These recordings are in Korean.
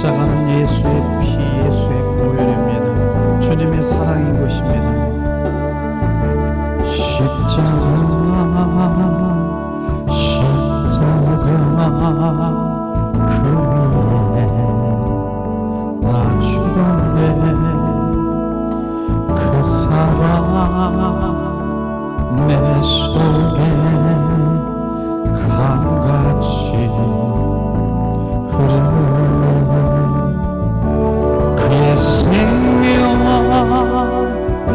십자가는 예수의 피, 예수의 보혈입니다. 주님의 사랑인 것입니다. 십자가 그 위에 나 죽었네. 그 사랑 내 속에 강같이 흐르는 그의 생명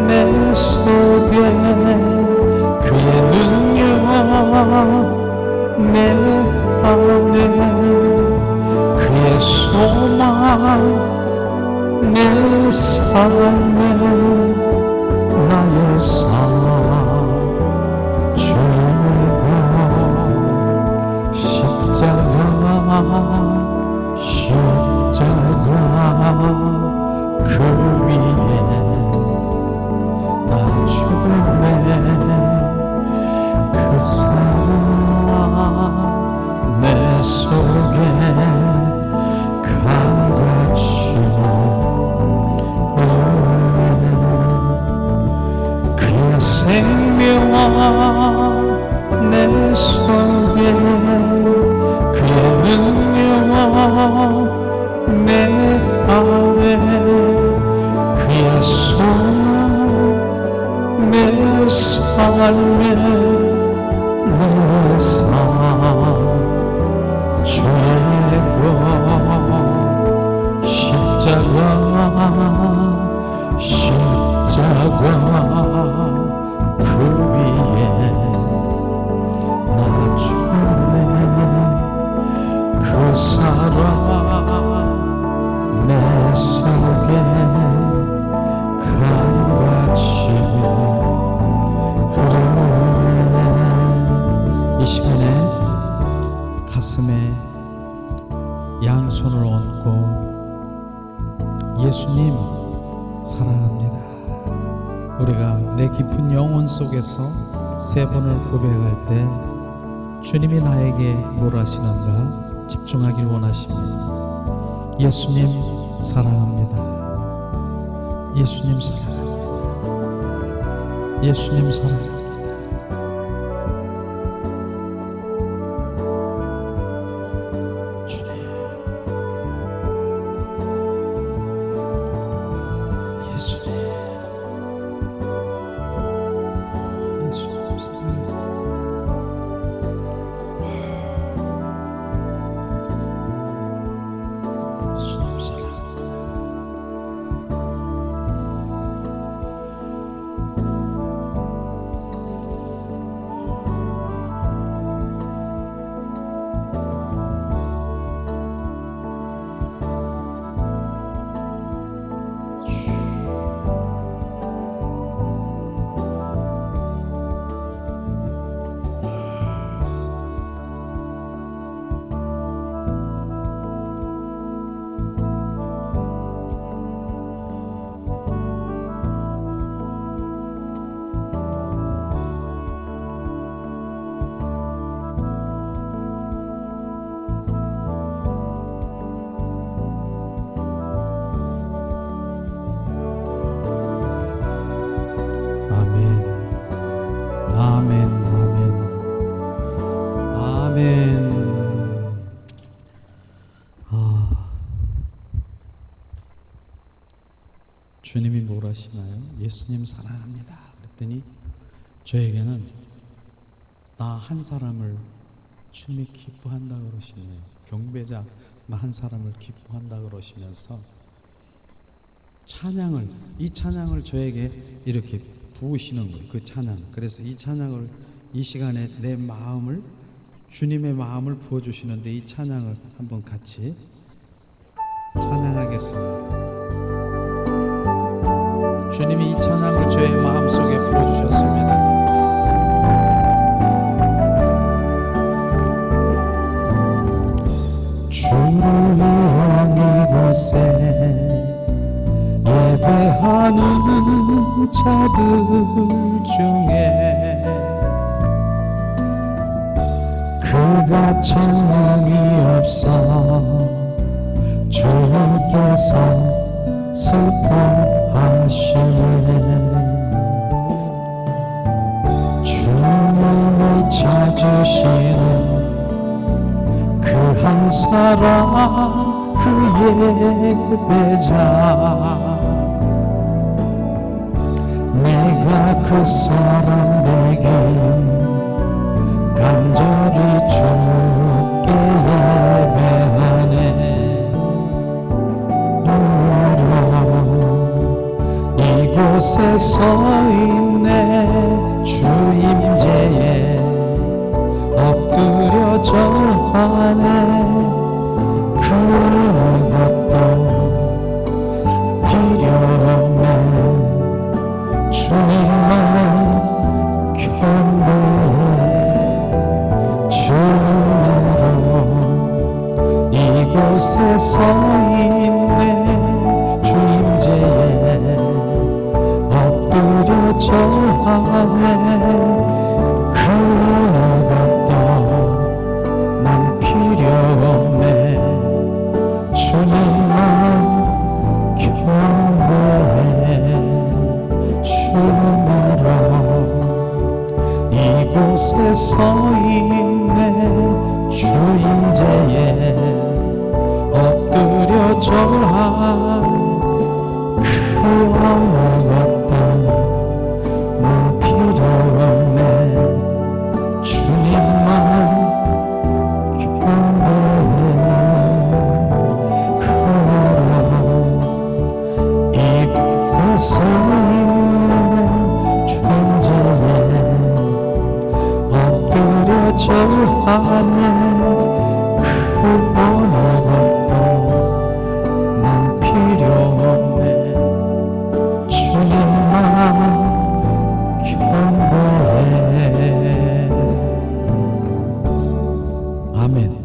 내 속에 그의 능력 내 안에 그의 소망 내 삶에 나의 삶 주고 십자가 그 위에 나 죽었네. 그 사랑 내 속에 강같이 흐르네. 그의 생명 내 속에 그의 능력 내 안에 그의 소망 내 삶에 내 삶 죄고 십자가 그 위에 나 죽네. 그 사랑 내 속에 강같이 흐르네. 이 시간에 가슴에 양손을 얹고 예수님 사랑합니다. 우리가 내 깊은 영혼 속에서 세 번을 고백할 때 주님이 나에게 뭘 하시는가 집중하길 원하십니다. 예수님 사랑합니다. 예수님 사랑합니다. 예수님 사랑합니다. 주님 예수님 예수님 사랑합니다. 주님이 뭘 하시나요? 예수님 사랑합니다 그랬더니 저에게는 나 한 사람을 주님이 기뻐한다 그러시네요. 경배자 나 한 사람을 기뻐한다 그러시면서 찬양을, 이 찬양을 저에게 이렇게 부으시는 거예요. 그 찬양. 그래서 이 찬양을, 이 시간에 내 마음을, 주님의 마음을 부어주시는데 이 찬양을 한번 같이 찬양하겠습니다. 주님이 이 찬양을 저의 마음속에 부어주셨습니다. 주를 위한 이곳에 예배하는 자들 중에 그가 천능이 없어 주를 한 사람 그 예배자 내가 그 사람에게 간절히 주께 예배하네 눈으로 이곳에 서 있네 주 임재에 엎드려 절하네 그것도 필요 없네 주님만 경배해 주님으로 이곳에 서 있네 주 임재에 엎드려 절하네 그것도 난 필요 없네 주님만 경배해 주님으로 이곳에 서 있네 주 임재에 엎드려 절하네 그것도 난 필요 없네 주님만 경배해 이곳에 서 있네 주 임재에 엎드려 절하네 그것도 난 필요 없네 주님만 경배해 아멘.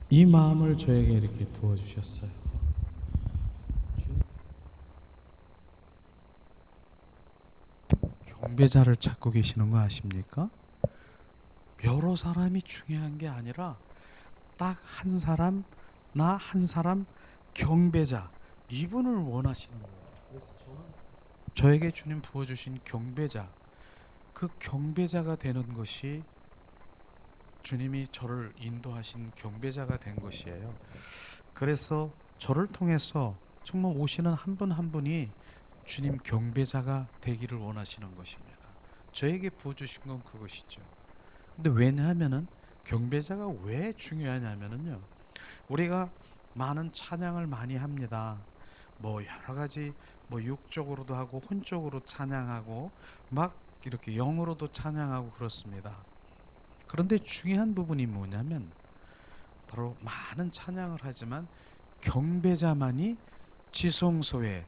이 마음을 저에게 이렇게 부어주셨어요. 경배자를 찾고 계시는 거 아십니까? 여러 사람이 중요한 게 아니라 딱 한 사람, 나 한 사람 경배자 이분을 원하시는 거예요. 그래서 저에게 주님 부어주신 경배자 그 경배자가 되는 것이 주님이 저를 인도하신 경배자가 된 것이에요. 그래서 저를 통해서 정말 오시는 한 분 한 분이 주님 경배자가 되기를 원하시는 것입니다. 저에게 부어주신 건 그것이죠. 근데 왜냐하면은 경배자가 왜 중요하냐면은요. 우리가 많은 찬양을 많이 합니다. 뭐 여러 가지 뭐 육적으로도 하고 혼적으로 찬양하고 막 이렇게 영으로도 찬양하고 그렇습니다. 그런데 중요한 부분이 뭐냐면 바로 많은 찬양을 하지만 경배자만이 지성소에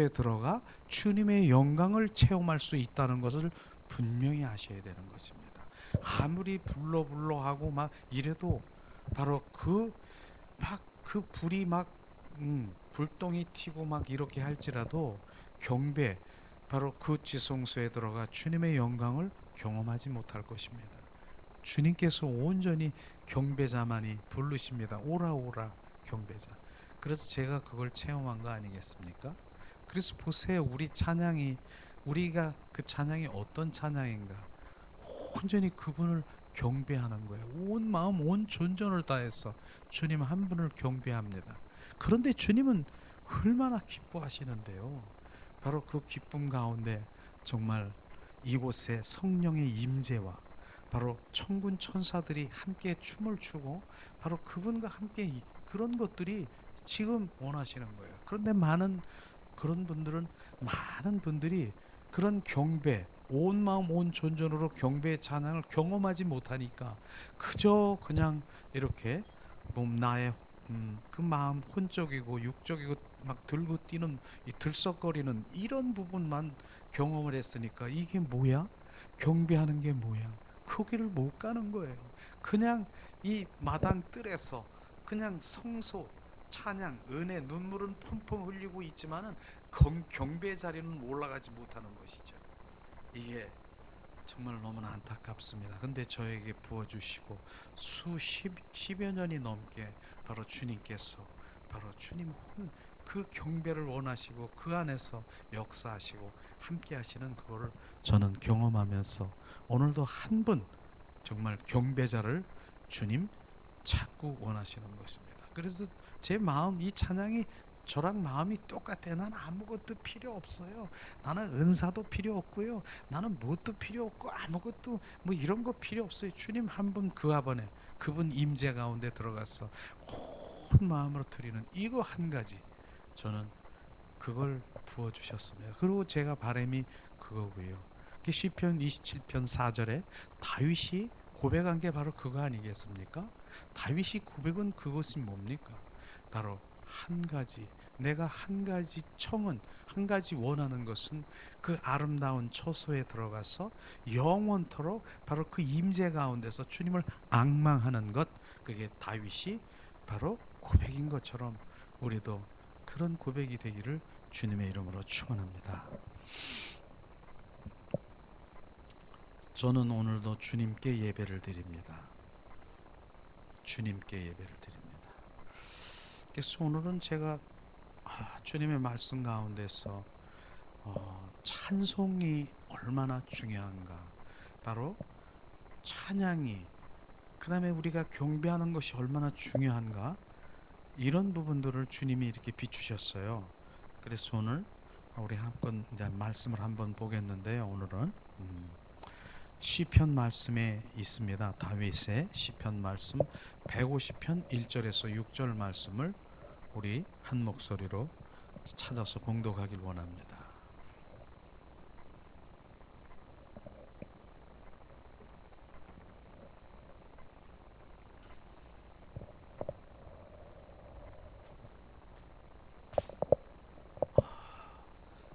들어가 주님의 영광을 체험할 수 있다는 것을 분명히 아셔야 되는 것입니다. 아무리 불러 하고 막 이래도 바로 그 불이 막 불똥이 튀고 막 이렇게 할지라도 경배 바로 그 지성소에 들어가 주님의 영광을 경험하지 못할 것입니다. 주님께서 온전히 경배자만이 부르십니다. 오라 오라 경배자. 그래서 제가 그걸 체험한 거 아니겠습니까? 그래서 보세요. 우리가 그 찬양이 어떤 찬양인가? 온전히 그분을 경배하는 거예요. 온 마음 온 존전을 다해서 주님 한 분을 경배합니다. 그런데 주님은 얼마나 기뻐하시는데요. 바로 그 기쁨 가운데 정말 이곳에 성령의 임재와 바로 천군 천사들이 함께 춤을 추고 바로 그분과 함께 그런 것들이 지금 원하시는 거예요. 그런데 많은 분들이 그런 경배, 온 마음 온 존전으로 경배의 찬양을 경험하지 못하니까 그저 그냥 이렇게 나의 그 마음 혼적이고 육적이고 막 들고 뛰는 이 들썩거리는 이런 부분만 경험을 했으니까 이게 뭐야? 경배하는 게 뭐야? 거기를 못 가는 거예요. 그냥 이 마당 뜰에서 그냥 성소 찬양 은혜 눈물은 펑펑 흘리고 있지만은 경배 자리는 올라가지 못하는 것이죠. 이게 정말 너무나 안타깝습니다. 근데 저에게 부어주시고 수십여 년이 넘게 바로 주님께서 바로 주님 그 경배를 원하시고 그 안에서 역사하시고 함께 하시는 그거를 저는 경험하면서 오늘도 한 분 정말 경배자를 주님 자꾸 원하시는 것입니다. 그래서 제 마음, 이 찬양이 저랑 마음이 똑같아요. 나는 아무것도 필요 없어요. 나는 은사도 필요 없고요. 나는 무엇도 필요 없고 아무것도 뭐 이런 거 필요 없어요. 주님 한 분 그 앞에 그분 임재 가운데 들어가서 온 마음으로 드리는 이거 한 가지, 저는 그걸 부어 주셨습니다. 그리고 제가 바람이 그거고요. 시편 27편 4절에 다윗이 고백한 게 바로 그거 아니겠습니까? 다윗이 고백은 그것이 뭡니까? 바로 한 가지, 내가 한 가지 청은, 한 가지 원하는 것은 그 아름다운 처소에 들어가서 영원토록 바로 그 임재 가운데서 주님을 앙망하는 것, 그게 다윗이 바로 고백인 것처럼 우리도 그런 고백이 되기를 주님의 이름으로 축원합니다. 저는 오늘도 주님께 예배를 드립니다. 주님께 예배를 드립니다. 그래서 오늘은 제가 주님의 말씀 가운데서 찬송이 얼마나 중요한가, 바로 찬양이, 그 다음에 우리가 경배하는 것이 얼마나 중요한가, 이런 부분들을 주님이 이렇게 비추셨어요. 그래서 오늘 우리 한번 이제 말씀을 한번 보겠는데요. 오늘은 시편 말씀에 있습니다. 다윗의 시편 말씀 150편 1절에서 6절 말씀을 우리 한 목소리로 찾아서 봉독하길 원합니다.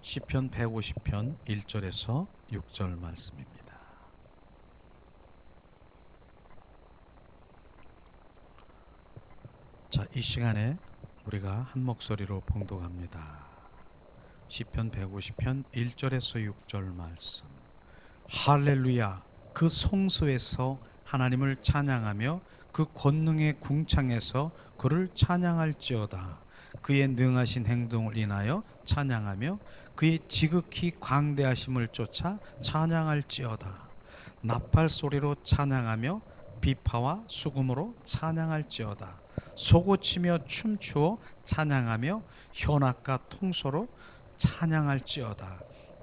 시편 150편 1절에서 6절 말씀입니다. 자, 이 시간에 우리가 한 목소리로 봉독합니다. 시편 150편 1절에서 6절 말씀. 할렐루야, 그 성소에서 하나님을 찬양하며 그 권능의 궁창에서 그를 찬양할지어다. 그의 능하신 행동을 인하여 찬양하며 그의 지극히 광대하심을 쫓아 찬양할지어다. 나팔 소리로 찬양하며 비파와 수금으로 찬양할지어다. 소고치며 춤추어 찬양하며 현악과 통소로 찬양할지어다.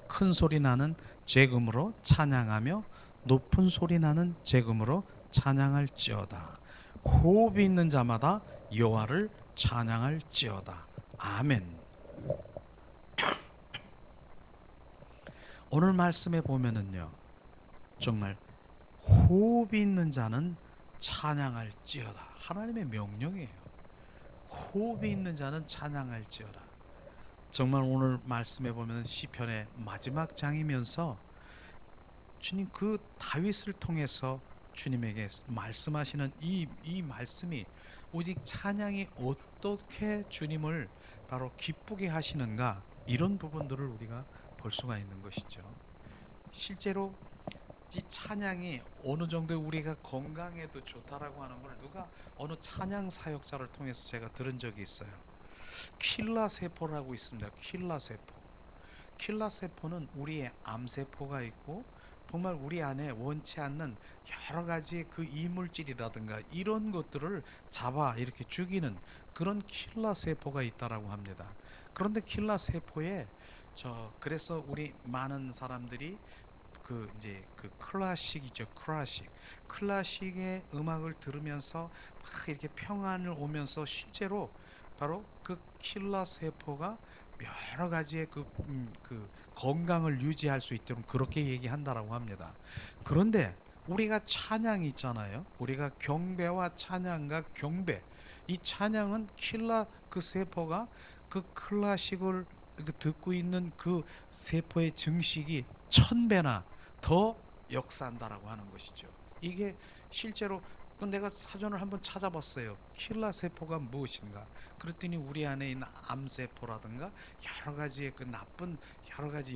큰 소리 나는 제금으로 찬양하며 높은 소리 나는 제금으로 찬양할지어다. 호흡이 있는 자마다 여호와를 찬양할지어다. 아멘. 오늘 말씀에 보면은요, 정말 호흡이 있는 자는 찬양할지어다. 하나님의 명령이에요. 호흡이 있는 자는 찬양할지어다. 정말 오늘 말씀에 보면 시편의 마지막 장이면서 주님 그 다윗을 통해서 주님에게 말씀하시는 이 말씀이 오직 찬양이 어떻게 주님을 바로 기쁘게 하시는가, 이런 부분들을 우리가 볼 수가 있는 것이죠. 실제로 이 찬양이 어느 정도 우리가 건강에도 좋다라고 하는 걸 누가 어느 찬양 사역자를 통해서 제가 들은 적이 있어요. 킬라 세포라고 있습니다. 킬라 세포. 킬라 세포는 우리의 암세포가 있고 정말 우리 안에 원치 않는 여러 가지 그 이물질이라든가 이런 것들을 잡아 이렇게 죽이는 그런 킬라 세포가 있다라고 합니다. 그런데 킬라 세포에 그래서 우리 많은 사람들이 그 이제 그 클래식이죠. 클래식의 음악을 들으면서 막 이렇게 평안을 오면서 실제로 바로 그 킬라 세포가 여러 가지의 그 건강을 유지할 수 있도록 그렇게 얘기한다라고 합니다. 그런데 우리가 찬양이 있잖아요. 우리가 경배와 찬양과 경배, 이 찬양은 킬라 그 세포가 그 클래식을 듣고 있는 그 세포의 증식이 1000배나 더 역사한다라고 하는 것이죠. 이게 실제로 내가 사전을 한번 찾아봤어요. 킬라 세포가 무엇인가? 그랬더니 우리 안에 있는 암세포라든가 여러 가지의 그 나쁜 여러 가지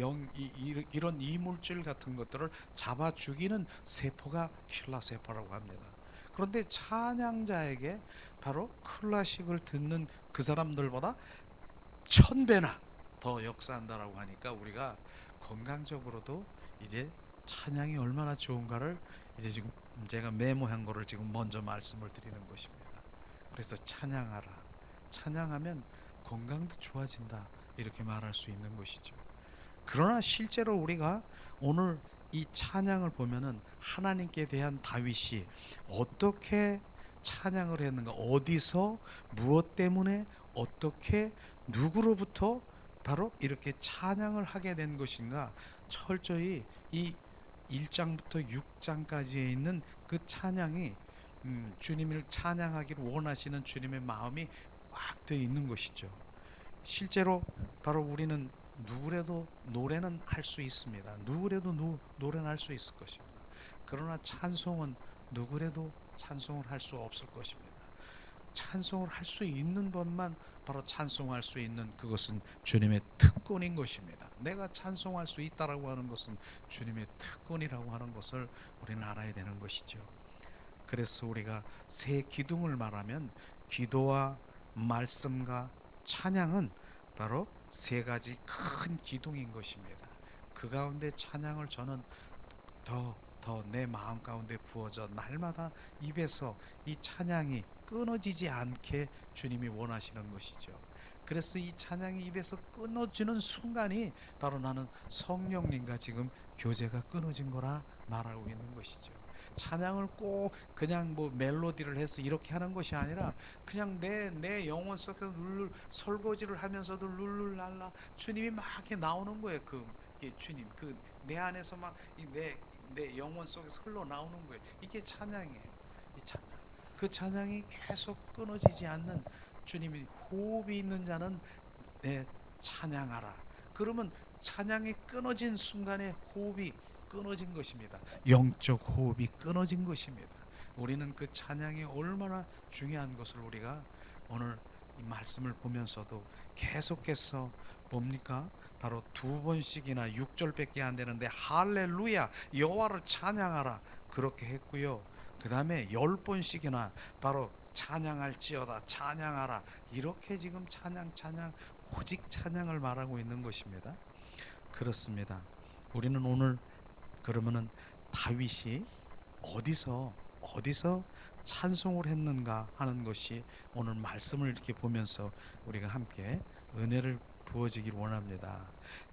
이런 이물질 같은 것들을 잡아 죽이는 세포가 킬라 세포라고 합니다. 그런데 찬양자에게 바로 클래식을 듣는 그 사람들보다 1000배나 더 역사한다라고 하니까 우리가 건강적으로도 이제 찬양이 얼마나 좋은가를 이제 지금 제가 메모한 거를 지금 먼저 말씀을 드리는 것입니다. 그래서 찬양하라. 찬양하면 건강도 좋아진다. 이렇게 말할 수 있는 것이죠. 그러나 실제로 우리가 오늘 이 찬양을 보면은 하나님께 대한 다윗이 어떻게 찬양을 했는가, 어디서 무엇 때문에 어떻게 누구로부터 바로 이렇게 찬양을 하게 된 것인가, 철저히 이 1장부터 6장까지에 있는 그 찬양이 주님을 찬양하기를 원하시는 주님의 마음이 꽉 되어 있는 것이죠. 실제로 바로 우리는 누구라도 노래는 할 수 있습니다. 누구라도 노래는 할 수 있을 것입니다. 그러나 찬송은 누구라도 찬송을 할 수 없을 것입니다. 찬송을 할 수 있는 것만 바로 찬송할 수 있는 그것은 주님의 특권인 것입니다. 내가 찬송할 수 있다라고 하는 것은 주님의 특권이라고 하는 것을 우리는 알아야 되는 것이죠. 그래서 우리가 세 기둥을 말하면 기도와 말씀과 찬양은 바로 세 가지 큰 기둥인 것입니다. 그 가운데 찬양을 저는 더 내 마음 가운데 부어져 날마다 입에서 이 찬양이 끊어지지 않게 주님이 원하시는 것이죠. 그래서 이 찬양이 입에서 끊어지는 순간이 바로 나는 성령님과 지금 교제가 끊어진 거라 말하고 있는 것이죠. 찬양을 꼭 그냥 뭐 멜로디를 해서 이렇게 하는 것이 아니라 그냥 내 영혼 속에서 룰룰 설거지를 하면서도 룰룰랄라 주님이 막 이렇게 나오는 거예요. 주님 그 내 안에서 막 내 영혼 속에서 흘러 나오는 거예요. 이게 찬양이에요. 이 찬양. 그 찬양이 계속 끊어지지 않는 주님이 호흡이 있는 자는 내 찬양하라. 그러면 찬양이 끊어진 순간에 호흡이 끊어진 것입니다. 영적 호흡이 끊어진 것입니다. 우리는 그 찬양이 얼마나 중요한 것을 우리가 오늘 이 말씀을 보면서도 계속해서 뭡니까? 바로 두 번씩이나 6절밖에 안 되는데 할렐루야 여호와를 찬양하라 그렇게 했고요. 그 다음에 10번씩이나 바로 찬양할지어다 찬양하라 이렇게 지금 찬양 오직 찬양을 말하고 있는 것입니다. 그렇습니다. 우리는 오늘 그러면은 다윗이 어디서 찬송을 했는가 하는 것이 오늘 말씀을 이렇게 보면서 우리가 함께 은혜를 부어지길 원합니다.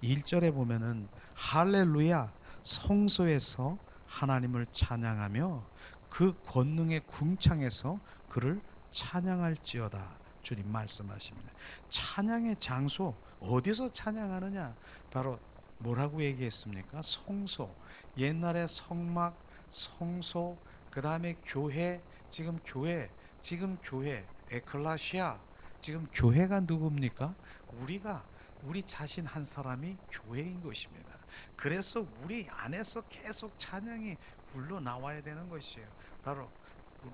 1절에 보면은 할렐루야 성소에서 하나님을 찬양하며 그 권능의 궁창에서 그를 찬양할지어다 주님 말씀하십니다. 찬양의 장소 어디서 찬양하느냐? 바로 뭐라고 얘기했습니까? 성소. 옛날에 성막, 성소, 그 다음에 교회, 지금 교회, 에클라시아. 지금 교회가 누굽니까? 우리 자신 한 사람이 교회인 것입니다. 그래서 우리 안에서 계속 찬양이 불러 나와야 되는 것이에요. 바로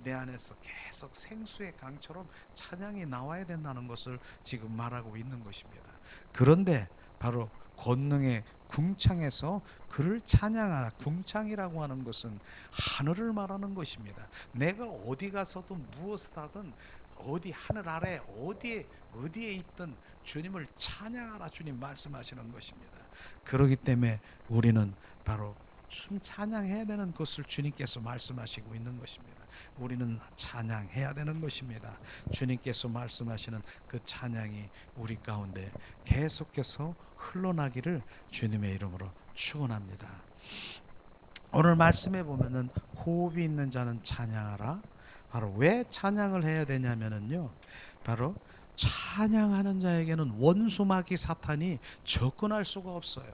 내 안에서 계속 생수의 강처럼 찬양이 나와야 된다는 것을 지금 말하고 있는 것입니다. 그런데 바로 권능의 궁창에서 그를 찬양하라. 궁창이라고 하는 것은 하늘을 말하는 것입니다. 내가 어디 가서도 무엇을 하든 어디 하늘 아래 어디에 있든 주님을 찬양하라 주님 말씀하시는 것입니다. 그렇기 때문에 우리는 바로 춤 찬양해야 되는 것을 주님께서 말씀하시고 있는 것입니다. 우리는 찬양해야 되는 것입니다. 주님께서 말씀하시는 그 찬양이 우리 가운데 계속해서 흘러나기를 주님의 이름으로 축원합니다. 오늘 말씀에 보면은 호흡이 있는 자는 찬양하라. 바로 왜 찬양을 해야 되냐면은요. 바로 찬양하는 자에게는 원수마귀 사탄이 접근할 수가 없어요.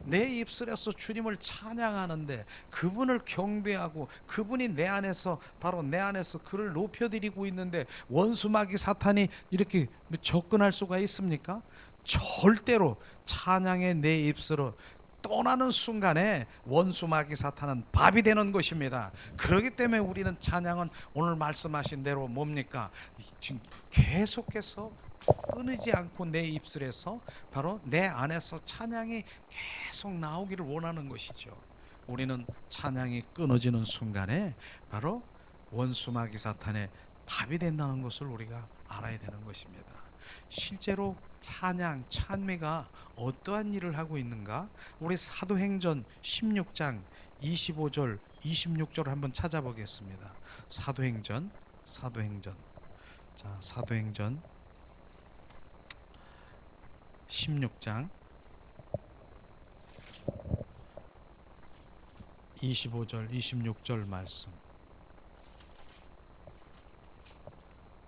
내 입술에서 주님을 찬양하는데 그분을 경배하고 그분이 내 안에서 바로 내 안에서 그를 높여드리고 있는데 원수마귀 사탄이 이렇게 접근할 수가 있습니까? 절대로 찬양의 내 입술로 떠나는 순간에 원수마귀 사탄은 밥이 되는 것입니다. 그렇기 때문에 우리는 찬양은 오늘 말씀하신 대로 뭡니까? 지금 계속해서 끊이지 않고 내 입술에서 바로 내 안에서 찬양이 계속 나오기를 원하는 것이죠. 우리는 찬양이 끊어지는 순간에 바로 원수마귀 사탄의 밥이 된다는 것을 우리가 알아야 되는 것입니다. 실제로 찬양, 찬미가 어떠한 일을 하고 있는가? 우리 사도행전 16장 25절 26절을 한번 찾아보겠습니다. 사도행전 자, 사도행전 16장 25절 26절 말씀.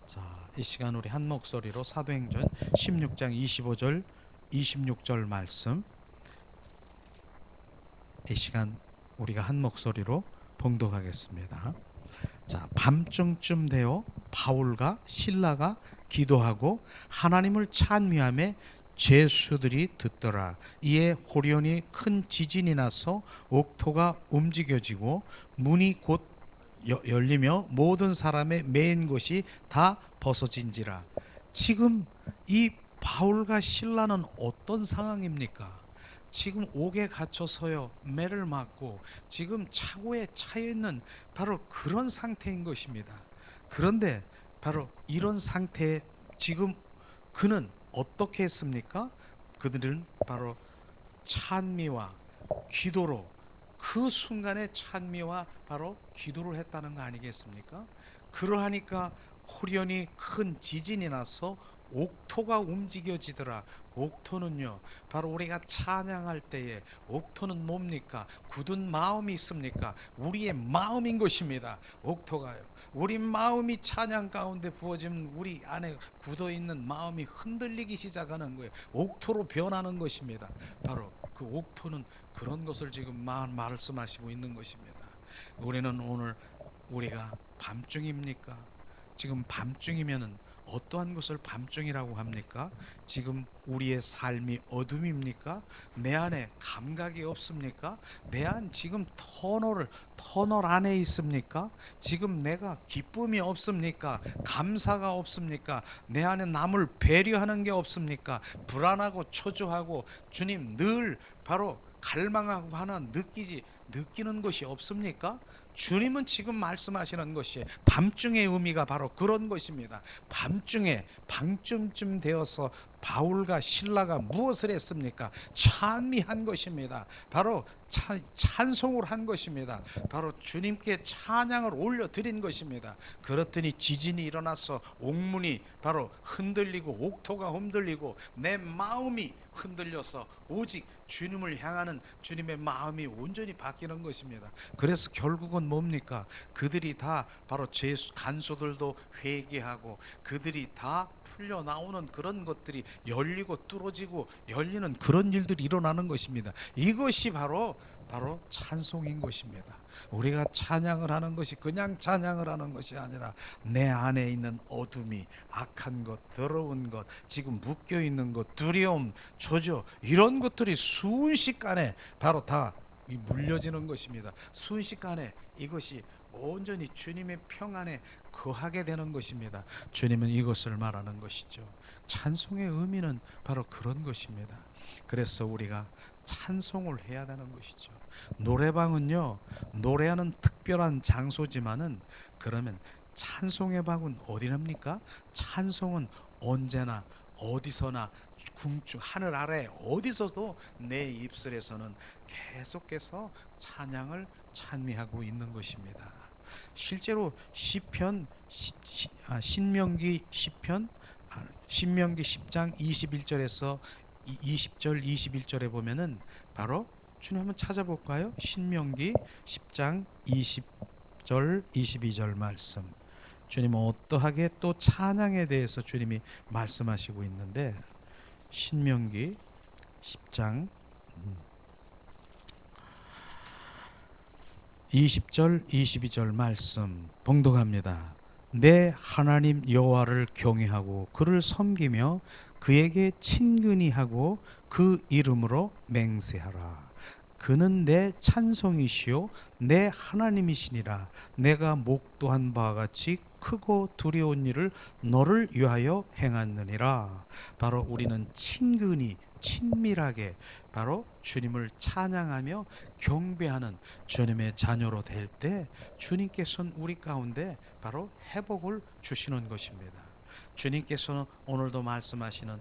자, 이 시간 우리 한 목소리로 사도행전 16장 25절 26절 말씀, 이 시간 우리가 한 목소리로 봉독하겠습니다. 자, 밤중쯤 되어 바울과 실라가 기도하고 하나님을 찬미하며 죄수들이 듣더라. 이에 호련히 큰 지진이 나서 옥토가 움직여지고 문이 곧 열리며 모든 사람의 매인 것이 다 벗어진지라. 지금 이 바울과 실라는 어떤 상황입니까? 지금 옥에 갇혀서요, 매를 맞고 지금 차고에 차여 있는 바로 그런 상태인 것입니다. 그런데 바로 이런 상태에 지금 그는 어떻게 했습니까? 그들은 바로 찬미와 기도로, 그 순간에 찬미와 바로 기도를 했다는 거 아니겠습니까? 그러하니까 호련히 큰 지진이 나서 옥토가 움직여지더라. 옥토는요, 바로 우리가 찬양할 때에 옥토는 뭡니까? 굳은 마음이 있습니까? 우리의 마음인 것입니다. 옥토가요, 우리 마음이 찬양 가운데 부어지면 우리 안에 굳어있는 마음이 흔들리기 시작하는 거예요. 옥토로 변하는 것입니다. 바로 그 옥토는 그런 것을 지금 말씀하시고 있는 것입니다. 우리는 오늘, 우리가 밤중입니까? 지금 밤중이면은 어떠한 것을 밤중이라고 합니까? 지금 우리의 삶이 어둠입니까? 내 안에 감각이 없습니까? 내 안 지금 터널 안에 있습니까? 지금 내가 기쁨이 없습니까? 감사가 없습니까? 내 안에 남을 배려하는 게 없습니까? 불안하고 초조하고 주님 늘 바로 갈망하고 하나 느끼는 것이 없습니까? 주님은 지금 말씀하시는 것이 밤중의 의미가 바로 그런 것입니다. 밤중에 밤쯤 되어서 바울과 실라가 무엇을 했습니까? 찬미한 것입니다. 바로 찬송을 한 것입니다. 바로 주님께 찬양을 올려드린 것입니다. 그렇더니 지진이 일어나서 옥문이 바로 흔들리고 옥토가 흔들리고 내 마음이 흔들려서 오직 주님을 향하는 주님의 마음이 온전히 바뀌는 것입니다. 그래서 결국은 뭡니까? 그들이 다 바로 간수들도 회개하고 그들이 다 풀려 나오는 그런 것들이 열리고 뚫어지고 열리는 그런 일들이 일어나는 것입니다. 이것이 바로 찬송인 것입니다. 우리가 찬양을 하는 것이 그냥 찬양을 하는 것이 아니라 내 안에 있는 어둠이, 악한 것, 더러운 것, 지금 묶여 있는 것, 두려움, 초조, 이런 것들이 순식간에 바로 다 물려지는 것입니다. 순식간에 이것이 온전히 주님의 평안에 거하게 되는 것입니다. 주님은 이것을 말하는 것이죠. 찬송의 의미는 바로 그런 것입니다. 그래서 우리가 찬송을 해야 되는 것이죠. 노래방은요, 노래하는 특별한 장소지만은 그러면 찬송의 방은 어디랍니까? 찬송은 언제나 어디서나 궁중 하늘 아래 어디서도 내 입술에서는 계속해서 찬양을 찬미하고 있는 것입니다. 실제로 시편 신명기 10장 21절에서 20절 21절에 보면은 바로 주님 한번 찾아볼까요? 신명기 10장 20절 22절 말씀. 주님은 어떠하게 또 찬양에 대해서 주님이 말씀하시고 있는데, 신명기 10장 20절 22절 말씀 봉독합니다. 내 하나님 여호와를 경외하고 그를 섬기며 그에게 친근히 하고 그 이름으로 맹세하라. 그는 내 찬송이시요 내 하나님이시니라. 내가 목도한 바와 같이 크고 두려운 일을 너를 위하여 행하느니라. 바로 우리는 친근히 친밀하게 바로 주님을 찬양하며 경배하는 주님의 자녀로 될 때 주님께서는 우리 가운데 바로 회복을 주시는 것입니다. 주님께서는 오늘도 말씀하시는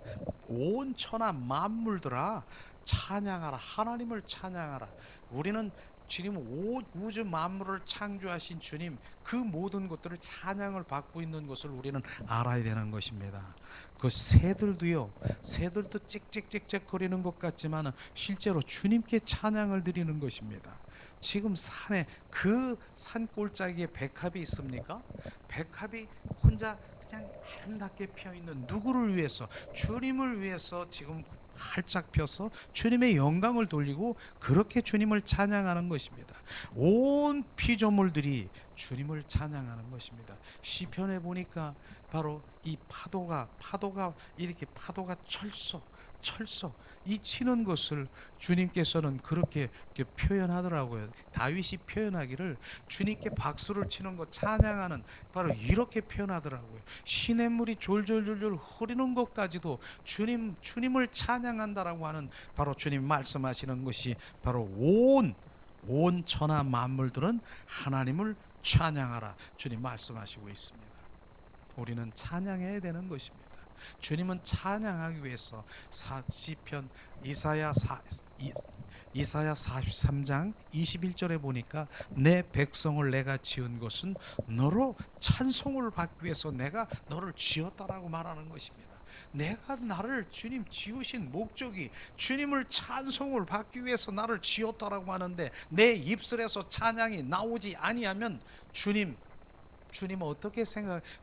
온 천하 만물들아 찬양하라, 하나님을 찬양하라. 우리는 주님 온 우주 만물을 창조하신 주님, 그 모든 것들을 찬양을 받고 있는 것을 우리는 알아야 되는 것입니다. 그 새들도요, 새들도 짹짹짹짹 거리는 것 같지만 실제로 주님께 찬양을 드리는 것입니다. 지금 산에, 그 산골짜기에 백합이 있습니까? 백합이 혼자 그냥 아름답게 피어 있는, 누구를 위해서? 주님을 위해서 지금 활짝 펴서 주님의 영광을 돌리고 그렇게 주님을 찬양하는 것입니다. 온 피조물들이 주님을 찬양하는 것입니다. 시편에 보니까 바로 이 파도가 이렇게 파도가 철썩 이 치는 것을 주님께서는 그렇게 표현하더라고요. 다윗이 표현하기를 주님께 박수를 치는 것, 찬양하는, 바로 이렇게 표현하더라고요. 시냇물이 졸졸졸졸 흐르는 것까지도 주님을 찬양한다라고 하는, 바로 주님 말씀하시는 것이 바로 온 천하 만물들은 하나님을 찬양하라, 주님 말씀하시고 있습니다. 우리는 찬양해야 되는 것입니다. 주님은 찬양하기 위해서 시편 이사야 43장 21절에 보니까 내 백성을 내가 지은 것은 너로 찬송을 받기 위해서 내가 너를 지었다라고 말하는 것입니다. 내가 나를 주님 지으신 목적이 주님을 찬송을 받기 위해서 나를 지었다라고 하는데, 내 입술에서 찬양이 나오지 아니하면 주님 어떻게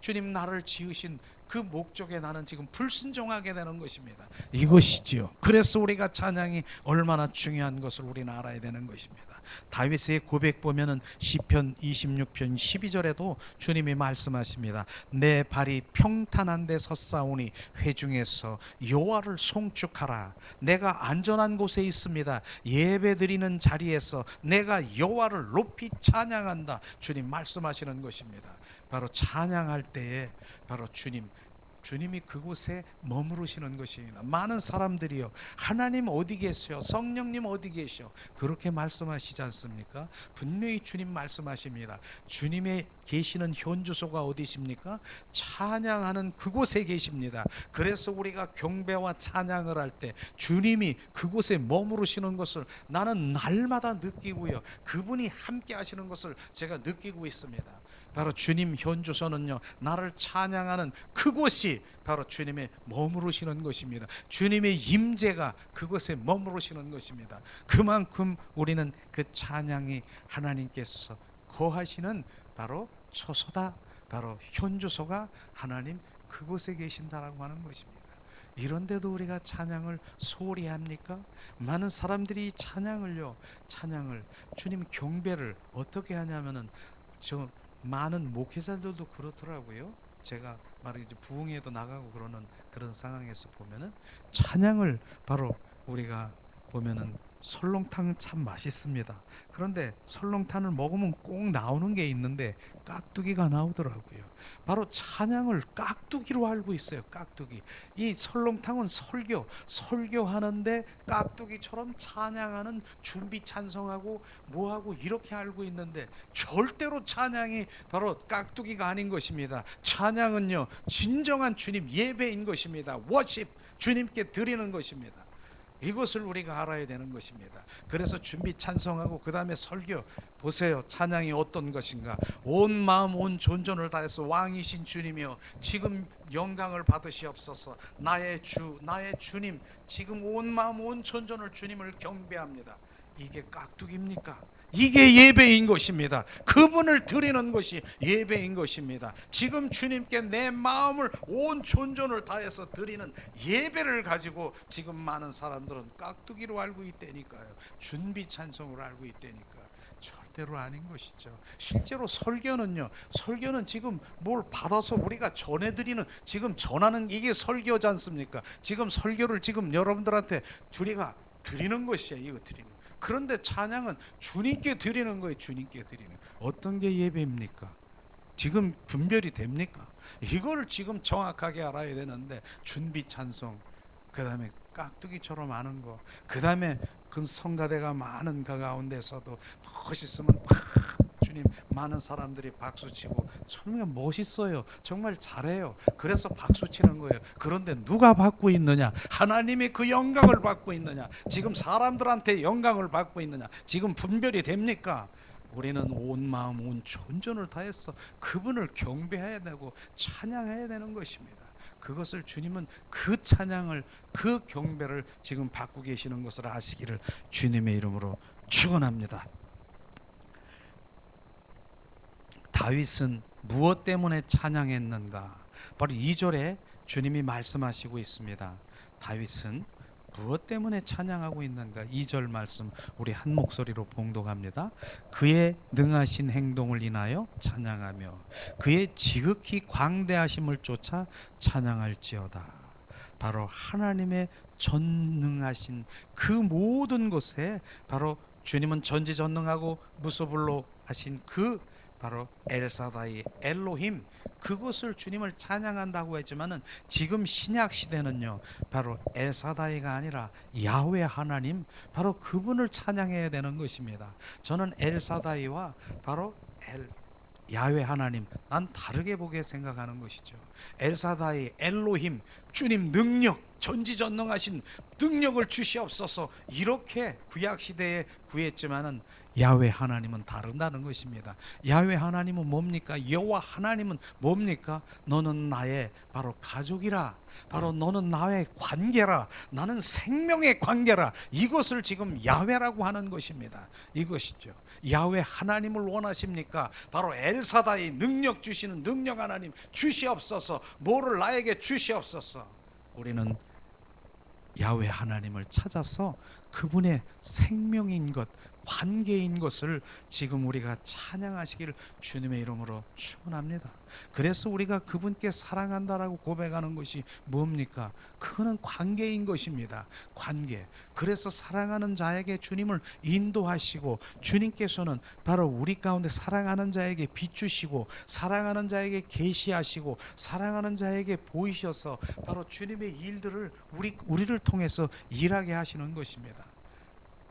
주님 나를 지으신 그 목적에 나는 지금 불순종하게 되는 것입니다. 이것이지요. 그래서 우리가 찬양이 얼마나 중요한 것을 우리는 알아야 되는 것입니다. 다윗의 고백 보면은 시편 26편 12절에도 주님이 말씀하십니다. 내 발이 평탄한 데 섰사오니 회중에서 여호와를 송축하라. 내가 안전한 곳에 있습니다. 예배드리는 자리에서 내가 여호와를 높이 찬양한다. 주님 말씀하시는 것입니다. 바로 찬양할 때에 바로 주님이 그곳에 머무르시는 것입니다. 많은 사람들이요, 하나님 어디 계세요? 성령님 어디 계셔? 그렇게 말씀하시지 않습니까? 분명히 주님 말씀하십니다. 주님의 계시는 현주소가 어디십니까? 찬양하는 그곳에 계십니다. 그래서 우리가 경배와 찬양을 할 때 주님이 그곳에 머무르시는 것을 나는 날마다 느끼고요, 그분이 함께 하시는 것을 제가 느끼고 있습니다. 바로 주님 현주소는요, 나를 찬양하는 그곳이 바로 주님의 머무르시는 것입니다. 주님의 임재가 그곳에 머무르시는 것입니다. 그만큼 우리는 그 찬양이 하나님께서 거하시는 바로 처소다, 바로 현주소가 하나님 그곳에 계신다라고 하는 것입니다. 이런데도 우리가 찬양을 소홀히 합니까? 많은 사람들이 찬양을 주님 경배를 어떻게 하냐면은, 많은 목회자들도 그렇더라고요. 제가 말이죠, 부흥회도 나가고 그런 상황에서 보면은 찬양을, 바로 우리가 보면은 설렁탕 참 맛있습니다. 그런데 설렁탕을 먹으면 꼭 나오는 게 있는데 깍두기가 나오더라고요. 바로 찬양을 깍두기로 알고 있어요. 깍두기. 이 설렁탕은 설교하는데 깍두기처럼 찬양하는, 준비 찬송하고 뭐하고 이렇게 알고 있는데, 절대로 찬양이 바로 깍두기가 아닌 것입니다. 찬양은요, 진정한 주님 예배인 것입니다. 워십, 주님께 드리는 것입니다. 이것을 우리가 알아야 되는 것입니다. 그래서 준비 찬송하고 그 다음에 설교 보세요. 찬양이 어떤 것인가? 온 마음 온 존전을 다해서 왕이신 주님이여 지금 영광을 받으시옵소서. 나의 주 나의 주님, 지금 온 마음 온 존전을 주님을 경배합니다. 이게 깍두기입니까? 이게 예배인 것입니다. 그분을 드리는 것이 예배인 것입니다. 지금 주님께 내 마음을 온 존존을 다해서 드리는 예배를 가지고 지금 많은 사람들은 깍두기로 알고 있다니까요. 준비 찬송으로 알고 있다니까. 절대로 아닌 것이죠. 실제로 설교는 지금 뭘 받아서 우리가 전해드리는, 지금 전하는 이게 설교지 않습니까? 지금 설교를 지금 여러분들한테 우리가 드리는 것이에요. 이거 드리는. 그런데 찬양은 주님께 드리는 거예요. 주님께 드리는. 어떤 게 예배입니까? 지금 분별이 됩니까? 이걸 지금 정확하게 알아야 되는데, 준비 찬송, 그 다음에 깍두기처럼 아는 거, 그 다음에 그 성가대가 많은 그 가운데서도 멋있으면 팍 주님 많은 사람들이 박수치고 정말 멋있어요. 정말 잘해요. 그래서 박수치는 거예요. 그런데 누가 받고 있느냐? 하나님이 그 영광을 받고 있느냐? 지금 사람들한테 영광을 받고 있느냐? 지금 분별이 됩니까? 우리는 온 마음 온 존전을 다해서 그분을 경배해야 되고 찬양해야 되는 것입니다. 그것을 주님은 그 찬양을 그 경배를 지금 받고 계시는 것을 아시기를 주님의 이름으로 축원합니다. 다윗은 무엇 때문에 찬양했는가? 바로 2절에 주님이 말씀하시고 있습니다. 다윗은 무엇 때문에 찬양하고 있는가? 2절 말씀 우리 한 목소리로 봉독합니다. 그의 능하신 행동을 인하여 찬양하며 그의 지극히 광대하심을 쫓아 찬양할지어다. 바로 하나님의 전능하신 그 모든 것에 바로 주님은 전지전능하고 무소불로 하신 그 바로 엘사다이 엘로힘, 그것을 주님을 찬양한다고 했지만은 지금 신약 시대는요 바로 엘사다이가 아니라 야훼 하나님, 바로 그분을 찬양해야 되는 것입니다. 저는 엘사다이와 바로 야훼 하나님, 난 다르게 보게 생각하는 것이죠. 엘사다이 엘로힘, 주님 능력, 전지전능하신 능력을 주시옵소서, 이렇게 구약 시대에 구했지만은 야훼 하나님은 다르다는 것입니다. 야훼 하나님은 뭡니까? 여호와 하나님은 뭡니까? 너는 나의 바로 가족이라, 바로 너는 나의 관계라, 나는 생명의 관계라, 이것을 지금 야훼라고 하는 것입니다. 이것이죠. 야훼 하나님을 원하십니까? 바로 엘사다이, 능력 주시는 능력 하나님 주시옵소서, 뭐를 나에게 주시옵소서. 우리는 야훼 하나님을 찾아서 그분의 생명인 것, 관계인 것을 지금 우리가 찬양하시기를 주님의 이름으로 축원합니다. 그래서 우리가 그분께 사랑한다라고 고백하는 것이 뭡니까? 그거는 관계인 것입니다. 관계. 그래서 사랑하는 자에게 주님을 인도하시고, 주님께서는 바로 우리 가운데 사랑하는 자에게 비추시고, 사랑하는 자에게 계시하시고, 사랑하는 자에게 보이셔서 바로 주님의 일들을 우리를 통해서 일하게 하시는 것입니다.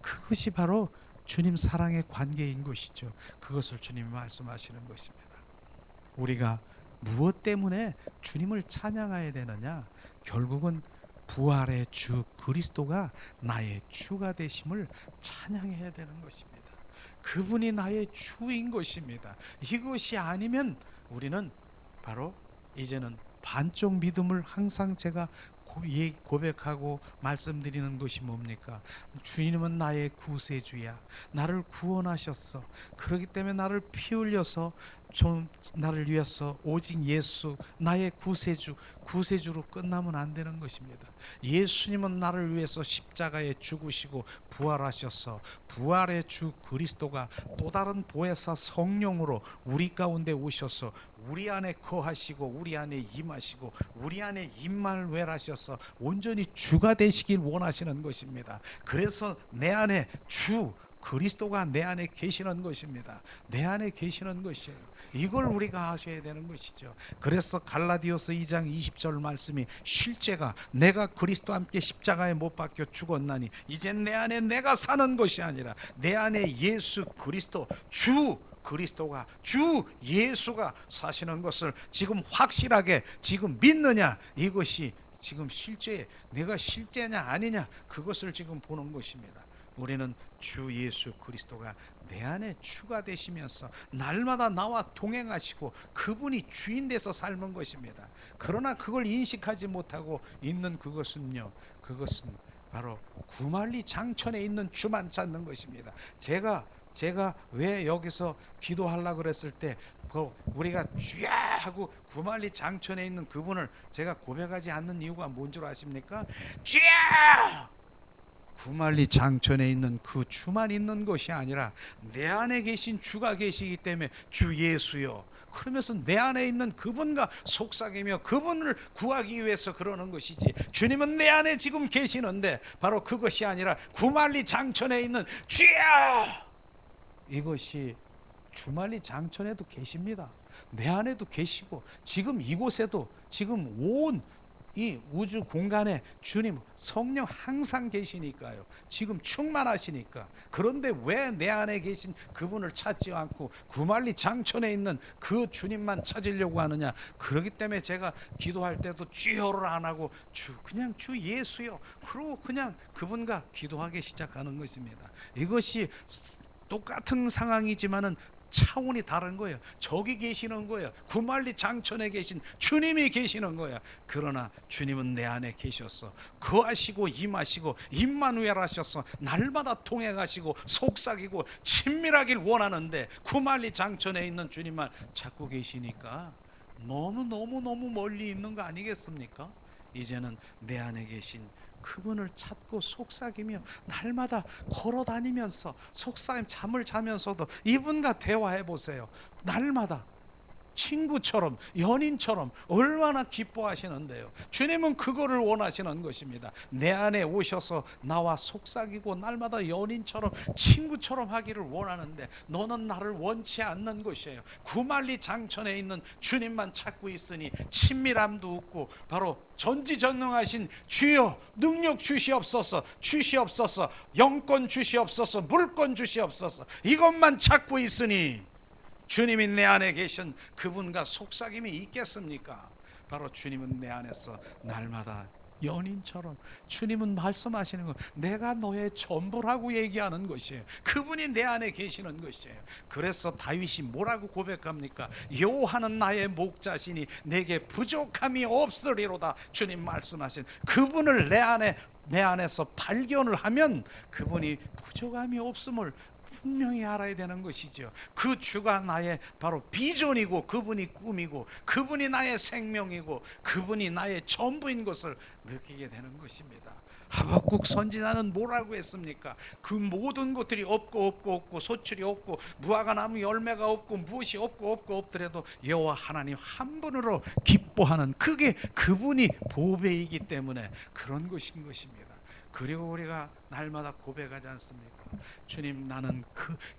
그것이 바로 주님 사랑의 관계인 것이죠. 그것을 주님이 말씀하시는 것입니다. 우리가 무엇 때문에 주님을 찬양해야 되느냐? 결국은 부활의 주 그리스도가 나의 주가 되심을 찬양해야 되는 것입니다. 그분이 나의 주인 것입니다. 이것이 아니면 우리는 바로 이제는 반쪽 믿음을 항상 제가 고백하고 말씀드리는 것이 뭡니까? 주님은 나의 구세주야. 나를 구원하셨어. 그렇기 때문에 나를 피 흘려서 나를 위해서 오직 예수, 나의 구세주로 끝나면 안 되는 것입니다. 예수님은 나를 위해서 십자가에 죽으시고 부활하셔서 부활의 주 그리스도가 또 다른 보혜사 성령으로 우리 가운데 오셔서 우리 안에 거하시고 우리 안에 임하시고 우리 안에 임말웰하셔서 온전히 주가 되시길 원하시는 것입니다. 그래서 내 안에 주 그리스도가 내 안에 계시는 것입니다. 내 안에 계시는 것이에요. 이걸 우리가 아셔야 되는 것이죠. 그래서 갈라디아서 2장 20절 말씀이 실제가 내가 그리스도와 함께 십자가에 못 박혀 죽었나니 이젠 내 안에 내가 사는 것이 아니라 내 안에 예수 그리스도 주 그리스도가 주 예수가 사시는 것을 지금 확실하게 지금 믿느냐, 이것이 지금 내가 실제냐 아니냐, 그것을 지금 보는 것입니다. 우리는 주 예수 그리스도가 내 안에 주가 되시면서 날마다 나와 동행하시고 그분이 주인 돼서 삶은 것입니다. 그러나 그걸 인식하지 못하고 있는 그것은 바로 구만리 장천에 있는 주만 찾는 것입니다. 제가 왜 여기서 기도하려고 그랬을 때 우리가 주야 하고 구만리 장천에 있는 그분을 제가 고백하지 않는 이유가 뭔 줄 아십니까? 주야! 구만리 장천에 있는 그 주만 있는 것이 아니라 내 안에 계신 주가 계시기 때문에 주 예수여, 그러면서 내 안에 있는 그분과 속삭이며 그분을 구하기 위해서 그러는 것이지, 주님은 내 안에 지금 계시는데 바로 그것이 아니라 구만리 장천에 있는 주야, 이것이 주만리 장천에도 계십니다. 내 안에도 계시고 지금 이곳에도 지금 온 이 우주 공간에 주님 성령 항상 계시니까요. 지금 충만하시니까. 그런데 왜 내 안에 계신 그분을 찾지 않고 구만리 장천에 있는 그 주님만 찾으려고 하느냐. 그렇기 때문에 제가 기도할 때도 주여를 안 하고 그냥 주 예수요, 그러고 그냥 그분과 기도하기 시작하는 것입니다. 이것이 똑같은 상황이지만은 차원이 다른 거예요. 저기 계시는 거예요. 구만리 장천에 계신 주님이 계시는 거예요. 그러나 주님은 내 안에 계셨어. 거하시고 임하시고 임마누엘 하셨어. 날마다 통행하시고 속삭이고 친밀하길 원하는데 구만리 장천에 있는 주님만 찾고 계시니까 너무 멀리 있는 거 아니겠습니까? 이제는 내 안에 계신 그분을 찾고 속삭이며 날마다 걸어다니면서 속삭임 잠을 자면서도 이분과 대화해 보세요. 날마다 친구처럼 연인처럼 얼마나 기뻐하시는데요. 주님은 그거를 원하시는 것입니다. 내 안에 오셔서 나와 속삭이고 날마다 연인처럼 친구처럼 하기를 원하는데 너는 나를 원치 않는 것이에요. 구만리 장천에 있는 주님만 찾고 있으니 친밀함도 없고 바로 전지전능하신 주여 능력 주시옵소서, 주시옵소서, 영권 주시옵소서, 물권 주시옵소서, 이것만 찾고 있으니 주님이 내 안에 계신 그분과 속삭임이 있겠습니까? 바로 주님은 내 안에서 날마다 연인처럼 주님은 말씀하시는 거, 내가 너의 전부라고 얘기하는 것이에요. 그분이 내 안에 계시는 것이에요. 그래서 다윗이 뭐라고 고백합니까? 여호와는 나의 목자시니 내게 부족함이 없으리로다. 주님 말씀하신 그분을 내 안에서 발견을 하면 그분이 부족함이 없음을 분명히 알아야 되는 것이죠. 그 주가 나의 바로 비전이고 그분이 꿈이고 그분이 나의 생명이고 그분이 나의 전부인 것을 느끼게 되는 것입니다. 하박국 선지자는 뭐라고 했습니까? 그 모든 것들이 없고 소출이 없고 무화과 나무 열매가 없고 무엇이 없고 없더라도 여호와 하나님 한 분으로 기뻐하는 그게 그분이 보배이기 때문에 그런 것인 것입니다. 그리고 우리가 날마다 고백하지 않습니까? 주님, 나는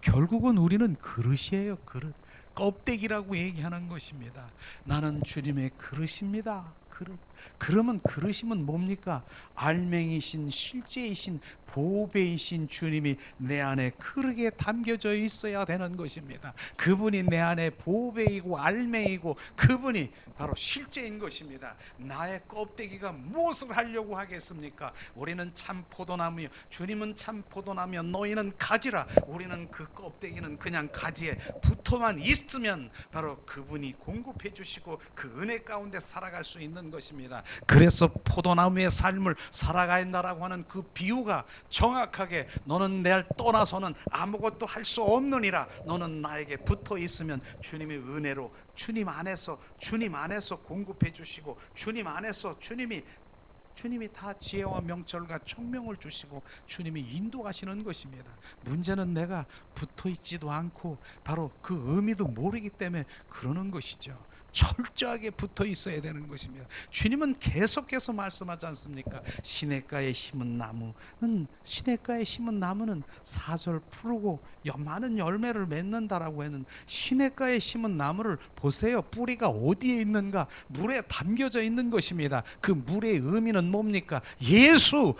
결국은 우리는 그릇이에요. 그릇, 껍데기라고 얘기하는 것입니다. 나는 주님의 그릇입니다. 그릇. 그러면 그릇이면 뭡니까? 알맹이신 실제이신 보배이신 주님이 내 안에 그릇에 담겨져 있어야 되는 것입니다. 그분이 내 안에 보배이고 알맹이고 그분이 바로 실제인 것입니다. 나의 껍데기가 무엇을 하려고 하겠습니까? 우리는 참 포도나무요, 주님은 참 포도나무요, 너희는 가지라. 우리는 그 껍데기는 그냥 가지에 붙어만 있으면 바로 그분이 공급해 주시고 그 은혜 가운데 살아갈 수 있는 것입니다. 그래서 포도나무의 삶을 살아가야 한다라고 하는 그 비유가 정확하게 너는 날 떠나서는 아무것도 할 수 없느니라. 너는 나에게 붙어 있으면 주님의 은혜로 주님 안에서 공급해 주시고 주님 안에서 주님이 다 지혜와 명철과 총명을 주시고 주님이 인도하시는 것입니다. 문제는 내가 붙어 있지도 않고 바로 그 의미도 모르기 때문에 그러는 것이죠. 철저하게 붙어 있어야 되는 것입니다. 주님은 계속해서 말씀하지 않습니까? 시냇가에 심은 나무는 사절 푸르고 많은 열매를 맺는다라고 했는 시냇가에 심은 나무를 보세요. 뿌리가 어디에 있는가? 물에 담겨져 있는 것입니다. 그 물의 의미는 뭡니까? 예수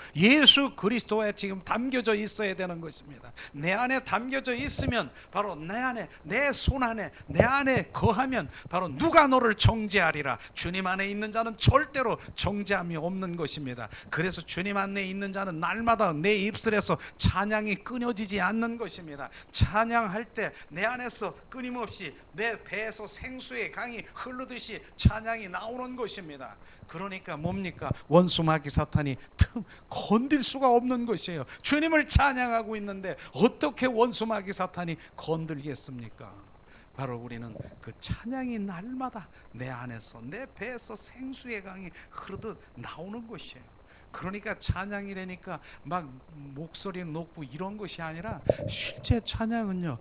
그리스도에 지금 담겨져 있어야 되는 것입니다. 내 안에 담겨져 있으면 바로 내 안에, 내 손 안에, 내 안에 거하면 바로 누가 너를 정죄하리라. 주님 안에 있는 자는 절대로 정죄함이 없는 것입니다. 그래서 주님 안에 있는 자는 날마다 내 입술에서 찬양이 끊어지지 않는 것입니다. 찬양할 때 내 안에서 끊임없이 내 배에서 생수의 강이 흐르듯이 찬양이 나오는 것입니다. 그러니까 뭡니까? 원수 마귀 사탄이 건들 수가 없는 것이에요. 주님을 찬양하고 있는데 어떻게 원수 마귀 사탄이 건들겠습니까? 바로 우리는 그 찬양이 날마다 내 안에서 내 배에서 생수의 강이 흐르듯 나오는 것이에요. 그러니까 찬양이라니까 막 목소리는 높고 이런 것이 아니라 실제 찬양은요,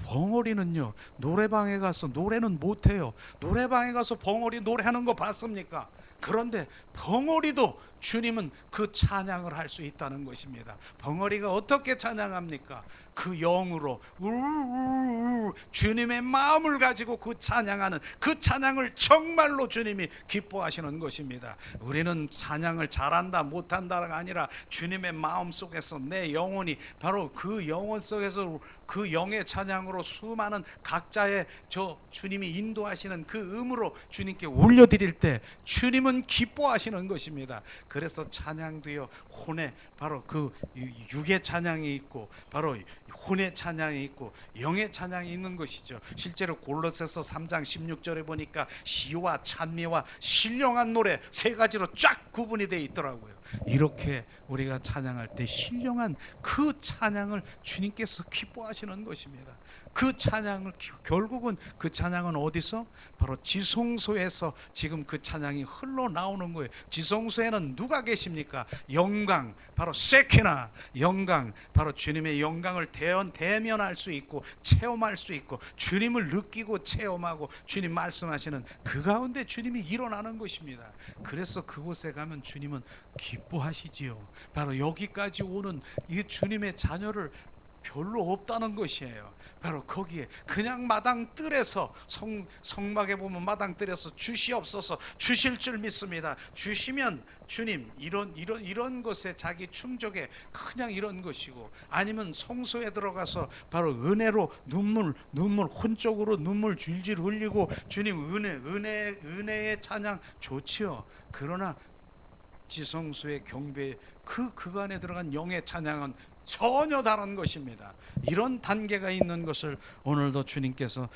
벙어리는요, 노래방에 가서 노래는 못해요. 노래방에 가서 벙어리 노래하는 거 봤습니까? 그런데 벙어리도 주님은 그 찬양을 할 수 있다는 것입니다. 벙어리가 어떻게 찬양합니까? 그 영으로 우르르르 주님의 마음을 가지고 그 찬양하는 그 찬양을 정말로 주님이 기뻐하시는 것입니다. 우리는 찬양을 잘한다 못한다가 아니라 주님의 마음 속에서 내 영혼이 바로 그 영혼 속에서 그 영의 찬양으로 수많은 각자의 저 주님이 인도하시는 그 음으로 주님께 올려드릴 때 주님은 기뻐하시는 것입니다. 그래서 찬양도요, 혼에 바로 그 육의 찬양이 있고 바로 혼의 찬양이 있고 영의 찬양이 있는 것이죠. 실제로 골로새서 3장 16절에 보니까 시와 찬미와 신령한 노래 세 가지로 쫙 구분이 되어 있더라고요. 이렇게 우리가 찬양할 때 신령한 그 찬양을 주님께서 기뻐하시는 것입니다. 그 찬양을 결국은 그 찬양은 어디서? 바로 지성소에서 지금 그 찬양이 흘러나오는 거예요. 지성소에는 누가 계십니까? 영광, 바로 세키나 영광, 바로 주님의 영광을 대면할 수 있고 체험할 수 있고 주님을 느끼고 체험하고 주님 말씀하시는 그 가운데 주님이 일어나는 것입니다. 그래서 그곳에 가면 주님은 기뻐하시지요. 바로 여기까지 오는 이 주님의 자녀를 별로 없다는 것이에요. 바로 거기에 그냥 마당 뜰에서 성막에 보면 마당 뜰에서 주시옵소서 주실 줄 믿습니다. 주시면 주님 이런 것에 자기 충족에 그냥 이런 것이고, 아니면 성소에 들어가서 바로 은혜로 눈물 혼적으로 눈물 줄줄 흘리고 주님 은혜의 찬양 좋지요. 그러나 지성소의 경배 그 안에 들어간 영의 찬양은 전혀 다른 것입니다. 이런 단계가 있는 것을 오늘도 주님께서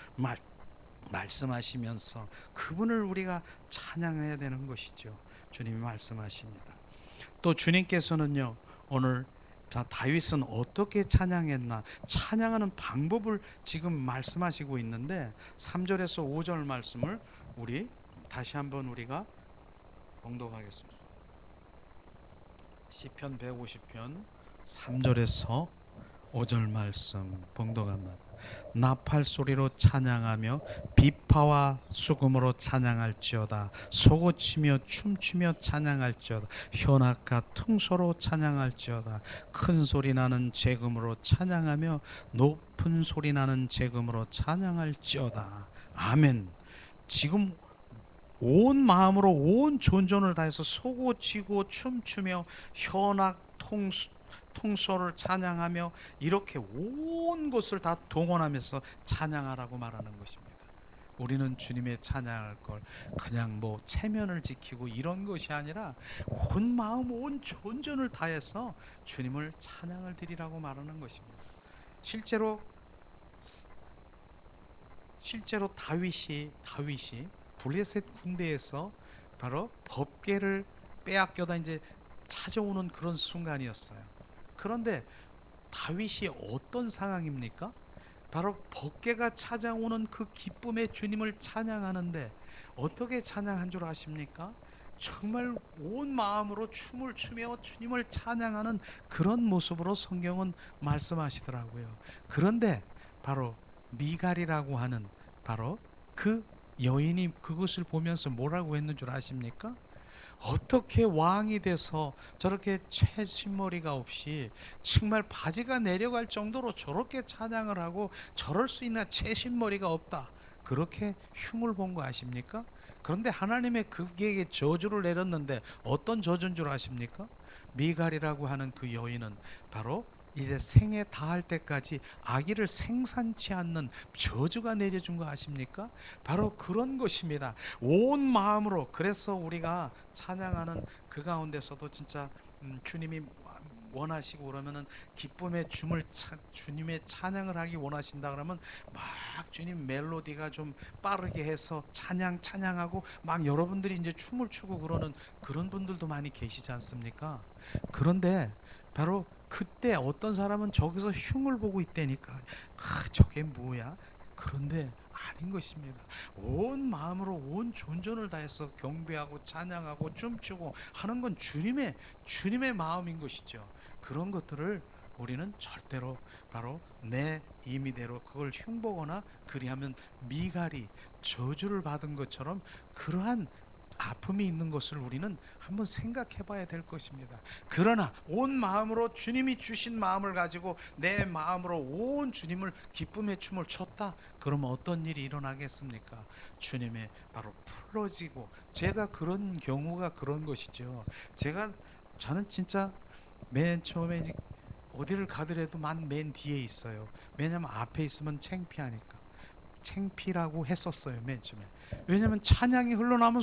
말씀하시면서 그분을 우리가 찬양해야 되는 것이죠. 주님이 말씀하십니다. 또 주님께서는요, 오늘 다윗은 어떻게 찬양했나, 찬양하는 방법을 지금 말씀하시고 있는데 3절에서 5절 말씀을 우리 다시 한번 우리가 봉독하겠습니다. 시편 150편 3절에서 5절 말씀 봉독합니다. 나팔 소리로 찬양하며 비파와 수금으로 찬양할지어다. 소고치며 춤추며 찬양할지어다. 현악과 퉁소로 찬양할지어다. 큰 소리 나는 재금으로 찬양하며 높은 소리 나는 재금으로 찬양할지어다. 아멘. 지금 온 마음으로 온 존전을 다해서 소고치고 춤추며 현악 통소를 찬양하며 이렇게 온 것을 다 동원하면서 찬양하라고 말하는 것입니다. 우리는 주님의 찬양할 걸 그냥 뭐 체면을 지키고 이런 것이 아니라 온 마음 온 존전을 다해서 주님을 찬양을 드리라고 말하는 것입니다. 실제로 다윗이 블레셋 군대에서 바로 법궤를 빼앗겨다 이제 찾아오는 그런 순간이었어요. 그런데 다윗이 어떤 상황입니까? 바로 법궤가 찾아오는 그 기쁨의 주님을 찬양하는데 어떻게 찬양한 줄 아십니까? 정말 온 마음으로 춤을 추며 주님을 찬양하는 그런 모습으로 성경은 말씀하시더라고요. 그런데 바로 미갈이라고 하는 바로 그 여인이 그것을 보면서 뭐라고 했는 줄 아십니까? 어떻게 왕이 돼서 저렇게 채신머리가 없이 정말 바지가 내려갈 정도로 저렇게 찬양을 하고 저럴 수 있나, 채신머리가 없다, 그렇게 흉을 본 거 아십니까? 그런데 하나님의 그에게 저주를 내렸는데 어떤 저주인 줄 아십니까? 미갈이라고 하는 그 여인은 바로 이제 생에 다할 때까지 아기를 생산치 않는 저주가 내려준 거 아십니까? 바로 그런 것입니다. 온 마음으로. 그래서 우리가 찬양하는 그 가운데서도 진짜 주님이 원하시고 그러면은 기쁨의 주님의 찬양을 하기 원하신다 그러면 막 주님 멜로디가 좀 빠르게 해서 찬양하고 막 여러분들이 이제 춤을 추고 그러는 그런 분들도 많이 계시지 않습니까? 그런데 바로 그때 어떤 사람은 저기서 흉을 보고 있다니까, 저게 뭐야? 그런데 아닌 것입니다. 온 마음으로 온 존전을 다해서 경배하고 찬양하고 춤추고 하는 건 주님의 마음인 것이죠. 그런 것들을 우리는 절대로 바로 내 임의대로 그걸 흉보거나 그리하면 미갈이 저주를 받은 것처럼 그러한 아픔이 있는 것을 우리는 한번 생각해 봐야 될 것입니다. 그러나 온 마음으로 주님이 주신 마음을 가지고 내 마음으로 온 주님을 기쁨의 춤을 췄다. 그러면 어떤 일이 일어나겠습니까? 주님의 바로 풀어지고, 제가 그런 경우가 그런 것이죠. 저는 진짜 맨 처음에 어디를 가더라도 맨 뒤에 있어요. 왜냐하면 앞에 있으면 창피하니까. 창피라고 했었어요, 맨 처음에. 왜냐하면 찬양이 흘러나오면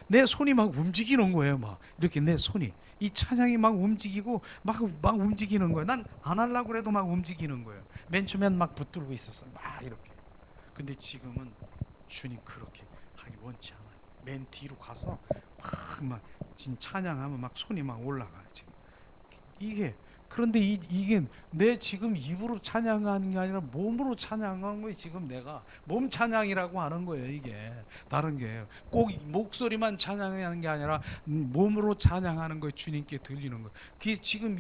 내 손이 막 움직이는 거예요. 막 이렇게 내 손이, 이 찬양이 막 움직이고 막 움직이는 거예요. 난 안 하려고 해도 막 움직이는 거예요. 맨 처음엔 막 붙들고 있었어요, 막 이렇게. 근데 지금은 주님 그렇게 하기 원치 않아요. 맨 뒤로 가서 막 진 찬양하면 막 손이 막 올라가요. 지금 그런데 이게 내 지금 입으로 찬양하는 게 아니라 몸으로 찬양하는 거예요. 지금 내가 몸 찬양이라고 하는 거예요. 이게 다른 게 꼭 목소리만 찬양하는 게 아니라 몸으로 찬양하는 거예요. 주님께 들리는 거예요. 지금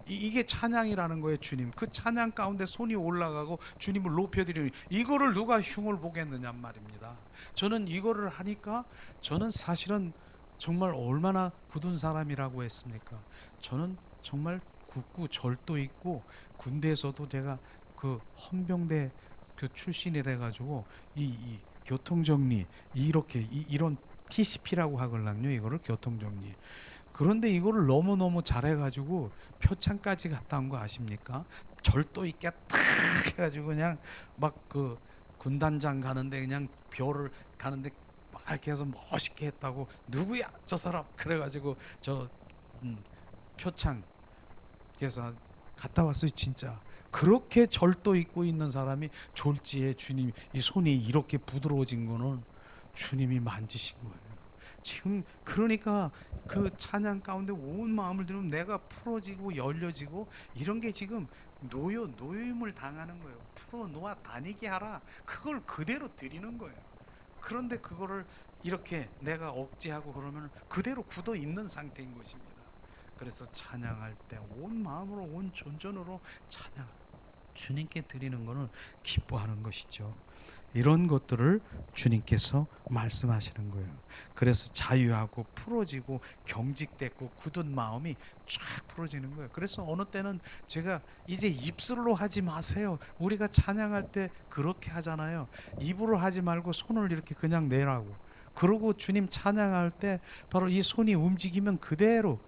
이게 찬양이라는 거예요. 주님 그 찬양 가운데 손이 올라가고 주님을 높여드리는, 이거를 누가 흉을 보겠느냐 말입니다. 저는 이거를 하니까, 저는 사실은 정말 얼마나 굳은 사람이라고 했습니까? 저는 정말 굳고 절도 있고, 군대에서도 제가 그 헌병대 그 출신이라 가지고 이 교통정리 이렇게 이런 TCP라고 하걸랑요. 이거를 교통정리. 그런데 이거를 너무너무 잘해가지고 표창까지 갔다 온 거 아십니까? 절도 있게 탁 해가지고 그냥 막 그 군단장 가는데 그냥 별을 가는데 막 이렇게 해서 멋있게 했다고. 누구야 저 사람, 그래가지고 저 표창 그래서 갔다 왔어요. 진짜 그렇게 절도 있고 있는 사람이 졸지에 주님 이 손이 이렇게 부드러워진 거는 주님이 만지신 거예요. 지금 그러니까 그 찬양 가운데 온 마음을 들으면 내가 풀어지고 열려지고, 이런 게 지금 노임을 당하는 거예요. 풀어 놓아 다니게 하라. 그걸 그대로 드리는 거예요. 그런데 그거를 이렇게 내가 억제하고 그러면 그대로 굳어 있는 상태인 것입니다. 그래서 찬양할 때 온 마음으로 온 존전으로 찬양, 주님께 드리는 것은 기뻐하는 것이죠. 이런 것들을 주님께서 말씀하시는 거예요. 그래서 자유하고 풀어지고 경직됐고 굳은 마음이 쫙 풀어지는 거예요. 그래서 어느 때는 제가 이제 입술로 하지 마세요. 우리가 찬양할 때 그렇게 하잖아요. 입으로 하지 말고 손을 이렇게 그냥 내라고. 그러고 주님 찬양할 때 바로 이 손이 움직이면 그대로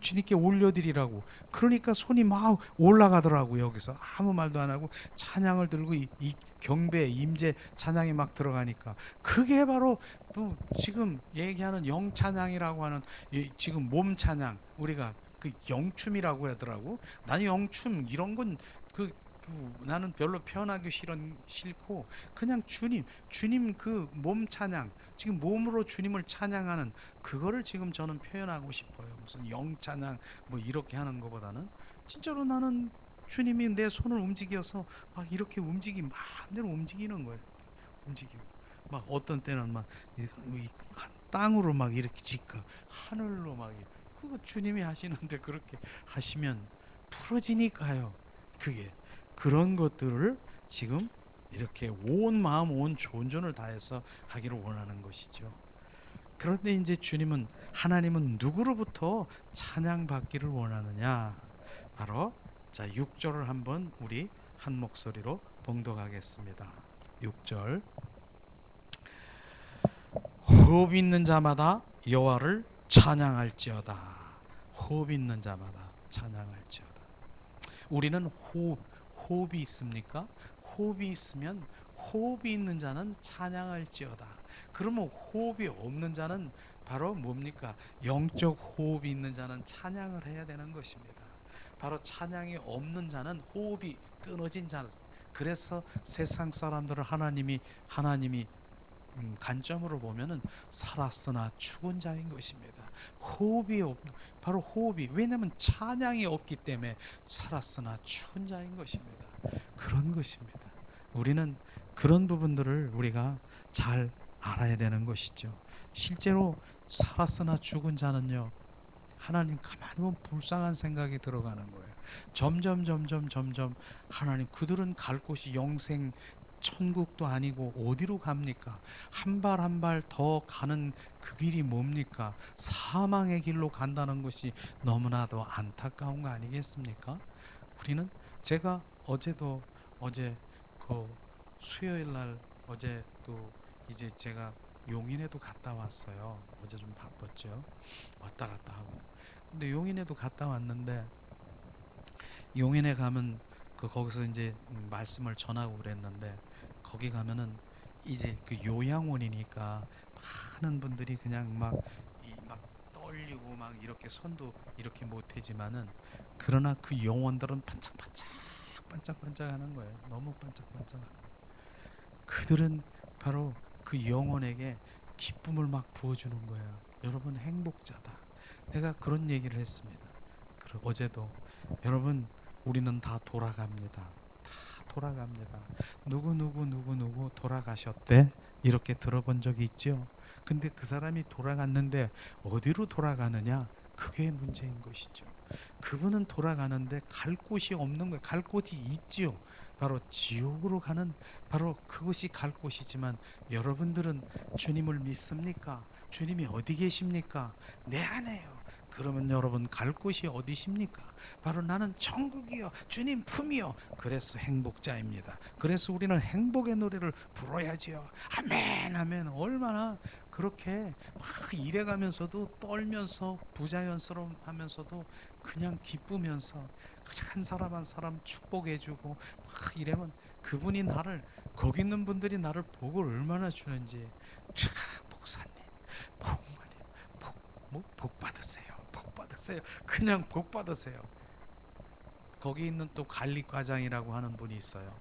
주님께 올려드리라고. 그러니까 손이 막 올라가더라고. 여기서 아무 말도 안 하고 찬양을 들고 이 경배 임재 찬양이 막 들어가니까, 그게 바로 또 지금 얘기하는 영찬양이라고 하는 지금 몸 찬양, 우리가 그 영춤이라고 하더라고. 나는 영춤 이런 건 나는 별로 표현하기 싫고 그냥 주님 그 몸 찬양, 지금 몸으로 주님을 찬양하는 그거를 지금 저는 표현하고 싶어요. 무슨 영찬양 뭐 이렇게 하는 것보다는 진짜로 나는 주님이 내 손을 움직여서 막 이렇게 마음대로 움직이는 거예요. 움직이고 막 어떤 때는 막 땅으로 막 이렇게 짓고 하늘로 막, 그거 주님이 하시는데 그렇게 하시면 풀어지니까요. 그게 그런 것들을 지금 이렇게 온 마음 온 존전을 다해서 하기를 원하는 것이죠. 그런데 이제 하나님은 누구로부터 찬양받기를 원하느냐? 바로 자 6절을 한번 우리 한 목소리로 봉독하겠습니다. 6절. 호흡 있는 자마다 여호와를 찬양할지어다. 호흡 있는 자마다 찬양할지어다. 우리는 호흡이 있습니까? 호흡이 있으면 호흡이 있는 자는 찬양할지어다. 그러면 호흡이 없는 자는 바로 뭡니까? 영적 호흡이 있는 자는 찬양을 해야 되는 것입니다. 바로 찬양이 없는 자는 호흡이 끊어진 자. 그래서 세상 사람들을 하나님이 관점으로 보면은 살았으나 죽은 자인 것입니다. 바로 호흡이, 왜냐하면 찬양이 없기 때문에 살았으나 죽은 자인 것입니다. 그런 것입니다. 우리는 그런 부분들을 우리가 잘 알아야 되는 것이죠. 실제로 살았으나 죽은 자는요, 하나님 가만히 보면 불쌍한 생각이 들어가는 거예요. 점점 하나님, 그들은 갈 곳이 천국도 아니고 어디로 갑니까? 한 발 한 발 더 가는 그 길이 뭡니까? 사망의 길로 간다는 것이 너무나도 안타까운 거 아니겠습니까? 우리는 제가 어제 그 수요일 날 어제 또 이제 제가 용인에도 갔다 왔어요. 어제 좀 바빴죠. 왔다 갔다 하고. 근데 용인에도 갔다 왔는데 용인에 가면 거기서 이제 말씀을 전하고 그랬는데 거기 가면은 이제 그 요양원이니까 많은 분들이 그냥 막 떨리고 막 이렇게 손도 이렇게 못 대지만은 그러나 그 영혼들은 반짝반짝하는 거예요. 너무 반짝반짝하는 거예요. 그들은 바로 그 영혼에게 기쁨을 막 부어주는 거예요. 여러분 행복자다. 내가 그런 얘기를 했습니다. 어제도 여러분 우리는 다 돌아갑니다. 다 돌아갑니다. 누구 돌아가셨대? 이렇게 들어본 적이 있죠. 근데 그 사람이 돌아갔는데 어디로 돌아가느냐? 그게 문제인 것이죠. 그분은 돌아가는데 갈 곳이 없는 거예요. 갈 곳이 있지요. 바로 지옥으로 가는 바로 그것이 갈 곳이지만 여러분들은 주님을 믿습니까? 주님이 어디 계십니까? 내 안에요. 그러면 여러분 갈 곳이 어디십니까? 바로 나는 천국이요 주님 품이요. 그래서 행복자입니다. 그래서 우리는 행복의 노래를 불러야지요. 아멘 아멘. 얼마나 그렇게 막 일해가면서도 떨면서 부자연스러움 하면서도 그냥 기쁘면서 그냥 한 사람 한 사람 축복해주고 막 이러면 그분이 나를 거기 있는 분들이 나를 복을 얼마나 주는지 참 목사님 복 받으세요. 복 받으세요. 그냥 복 받으세요. 거기 있는 또 관리과장이라고 하는 분이 있어요.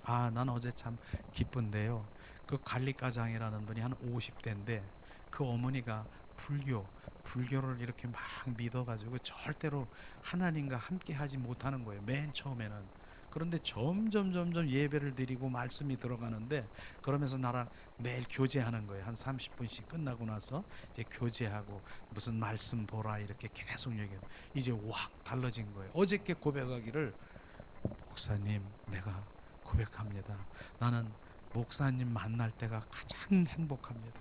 난 어제 참 기쁜데요. 그 관리과장이라는 분이 한 50대인데 그 어머니가 불교를 이렇게 막 믿어가지고 절대로 하나님과 함께 하지 못하는 거예요. 맨 처음에는. 그런데 점점 예배를 드리고 말씀이 들어가는데 그러면서 나랑 매일 교제하는 거예요. 한 30분씩 끝나고 나서 이제 교제하고 무슨 말씀 보라 이렇게 계속 얘기해요. 이제 확 달라진 거예요. 어저께 고백하기를 목사님 내가 고백합니다. 나는 목사님 만날 때가 가장 행복합니다.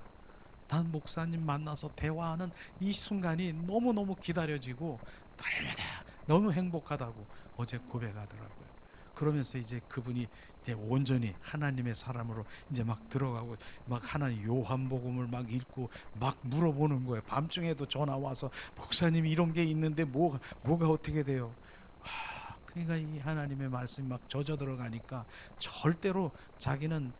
난 목사님 만나서 대화하는 이 순간이 너무너무 기다려지고 날마다 너무 행복하다고 어제 고백하더라고요. 그러면서 이제 그분이 이제 온전히 하나님의 사람으로 이제 막 들어가고 막 하나님 요한복음을 막 읽고 막 물어보는 거예요. 밤중에도 전화 와서 목사님 이런 게 있는데 뭐가 어떻게 돼요? 그러니까 이 하나님의 말씀이 막 젖어 들어가니까 절대로 자기는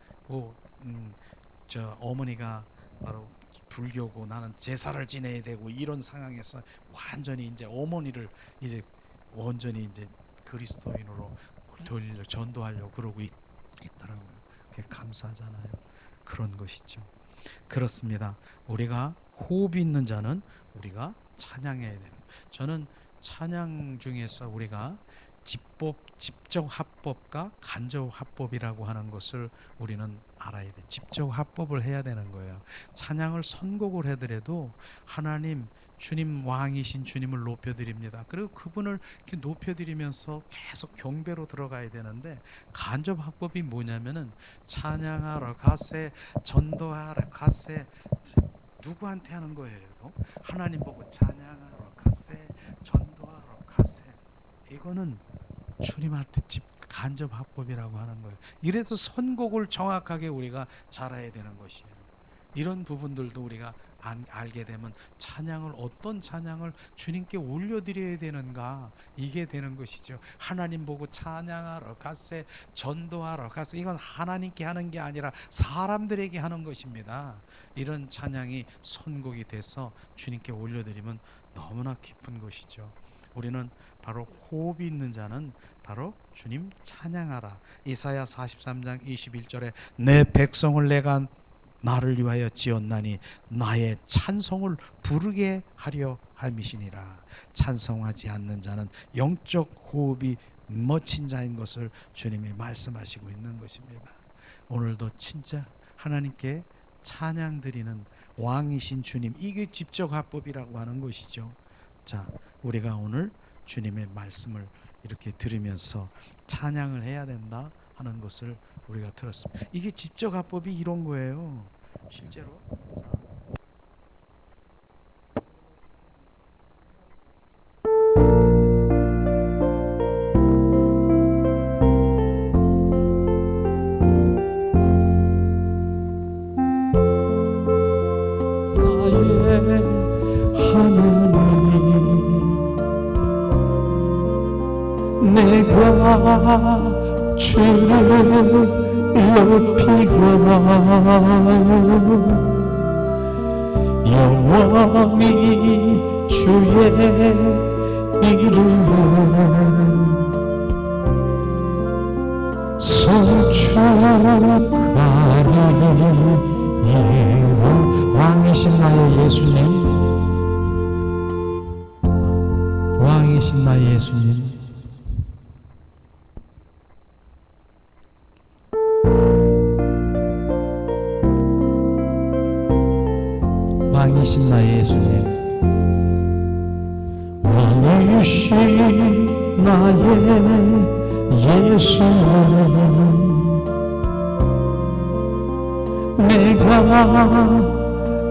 저 어머니가 바로 불교고 나는 제사를 지내야 되고 이런 상황에서 완전히 이제 어머니를 이제 완전히 이제 그리스도인으로 전도하려고 그러고 있더라고요. 그게 감사하잖아요. 그런 것이죠. 그렇습니다. 우리가 호흡이 있는 자는 우리가 찬양해야 됩니다. 저는 찬양 중에서 우리가 집적 합법과 간접 합법이라고 하는 것을 우리는 알아야 돼. 집적 합법을 해야 되는 거예요. 찬양을 선곡을 하더라도 하나님 주님 왕이신 주님을 높여드립니다. 그리고 그분을 이렇게 높여드리면서 계속 경배로 들어가야 되는데 간접 합법이 뭐냐면은 찬양하러 가세 전도하러 가세 누구한테 하는 거예요? 하나님 보고 찬양하러 가세 전도하러 가세 이거는 주님한테 간접 합법이라고 하는 거예요. 이래서 선곡을 정확하게 우리가 잘해야 되는 것이에요. 이런 부분들도 우리가 알게 되면 어떤 찬양을 주님께 올려드려야 되는가 이게 되는 것이죠. 하나님 보고 찬양하러 가세 전도하러 가세 이건 하나님께 하는 게 아니라 사람들에게 하는 것입니다. 이런 찬양이 선곡이 돼서 주님께 올려드리면 너무나 기쁜 것이죠. 우리는 바로 호흡이 있는 자는 바로 주님 찬양하라. 이사야 43장 21절에 내 백성을 내가 나를 위하여 지었나니 나의 찬송을 부르게 하려 함이시니라. 찬송하지 않는 자는 영적 호흡이 멎친 자인 것을 주님이 말씀하시고 있는 것입니다. 오늘도 진짜 하나님께 찬양 드리는 왕이신 주님 이게 집적 합법이라고 하는 것이죠. 자, 우리가 오늘 주님의 말씀을 이렇게 들으면서 찬양을 해야 된다. 하는 것을 우리가 들었습니다. 이게 집적화법이 이런 거예요. 실제로. 내가 주를 높이고 영원히 주의 이름을 송축하리. 왕이신 나의 예수님, 왕이신 나의 예수님, 왕이신 나의 예수님, 왕이신 나의 예수님, 내가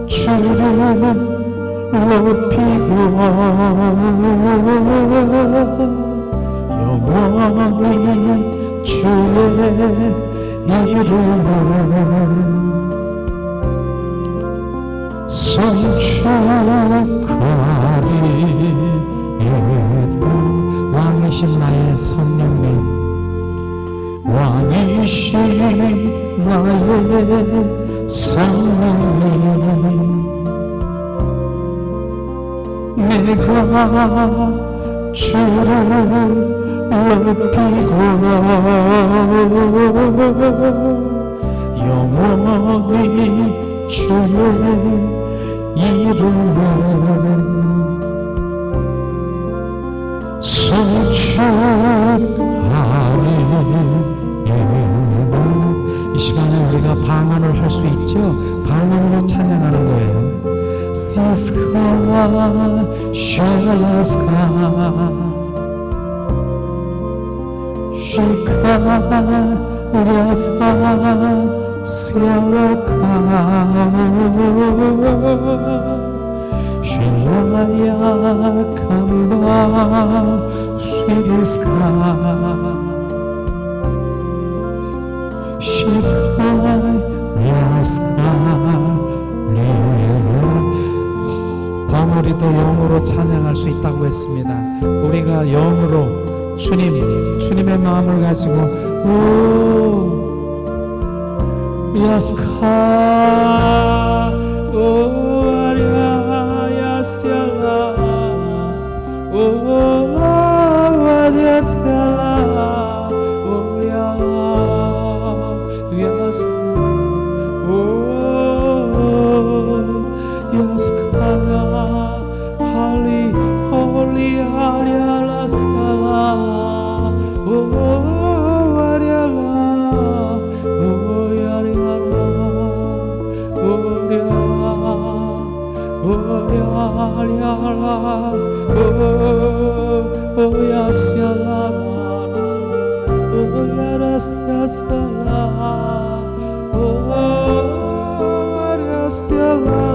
주를 높이고 영원히 주의 이름을 송축하리. 왕이신 나의 성령님, 왕이신 나의 성령님, 내가 주를 높이고 영원히 주의 이름을 송축하리. 이 시간에 우리가 방언을 할 수 있죠? 방언으로 찬양하는 거예요. 시스카 샤라스카 시카 라파 시아라카 시라야 캄바 스위리스카 시카 라스카 우리도 영으로 찬양할 수 있다고 했습니다. 우리가 영으로 주님의 마음을 가지고 오 야스카 오 아리아 야스야라 오 아리아스야라 오 야스 오 야스카 Holy Ariala Sala, oh Ariala, oh Ariala, oh Ariala, oh Yasiala, oh Yarasiala, oh Ariasiala.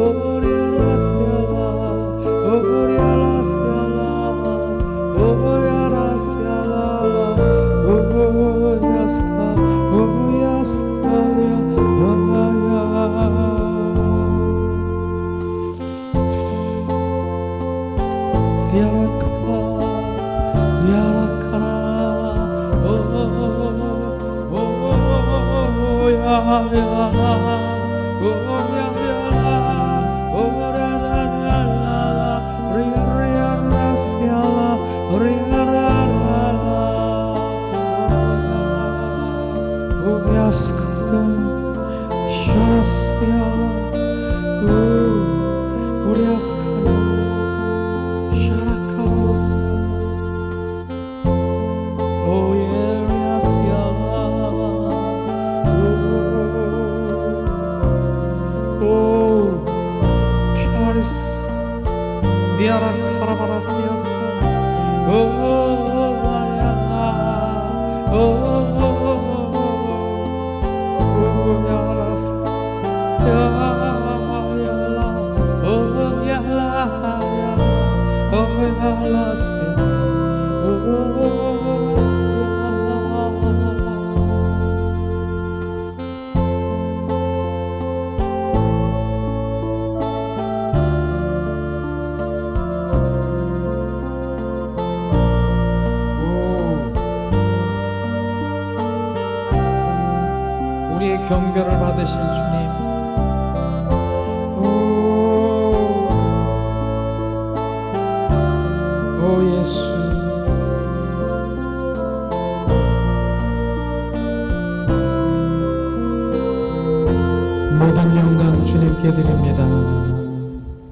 Oh, Diara Karabarasias, 우리의 경배를 받으신 주님, 오 예수, 모든 영광 주님께 드립니다.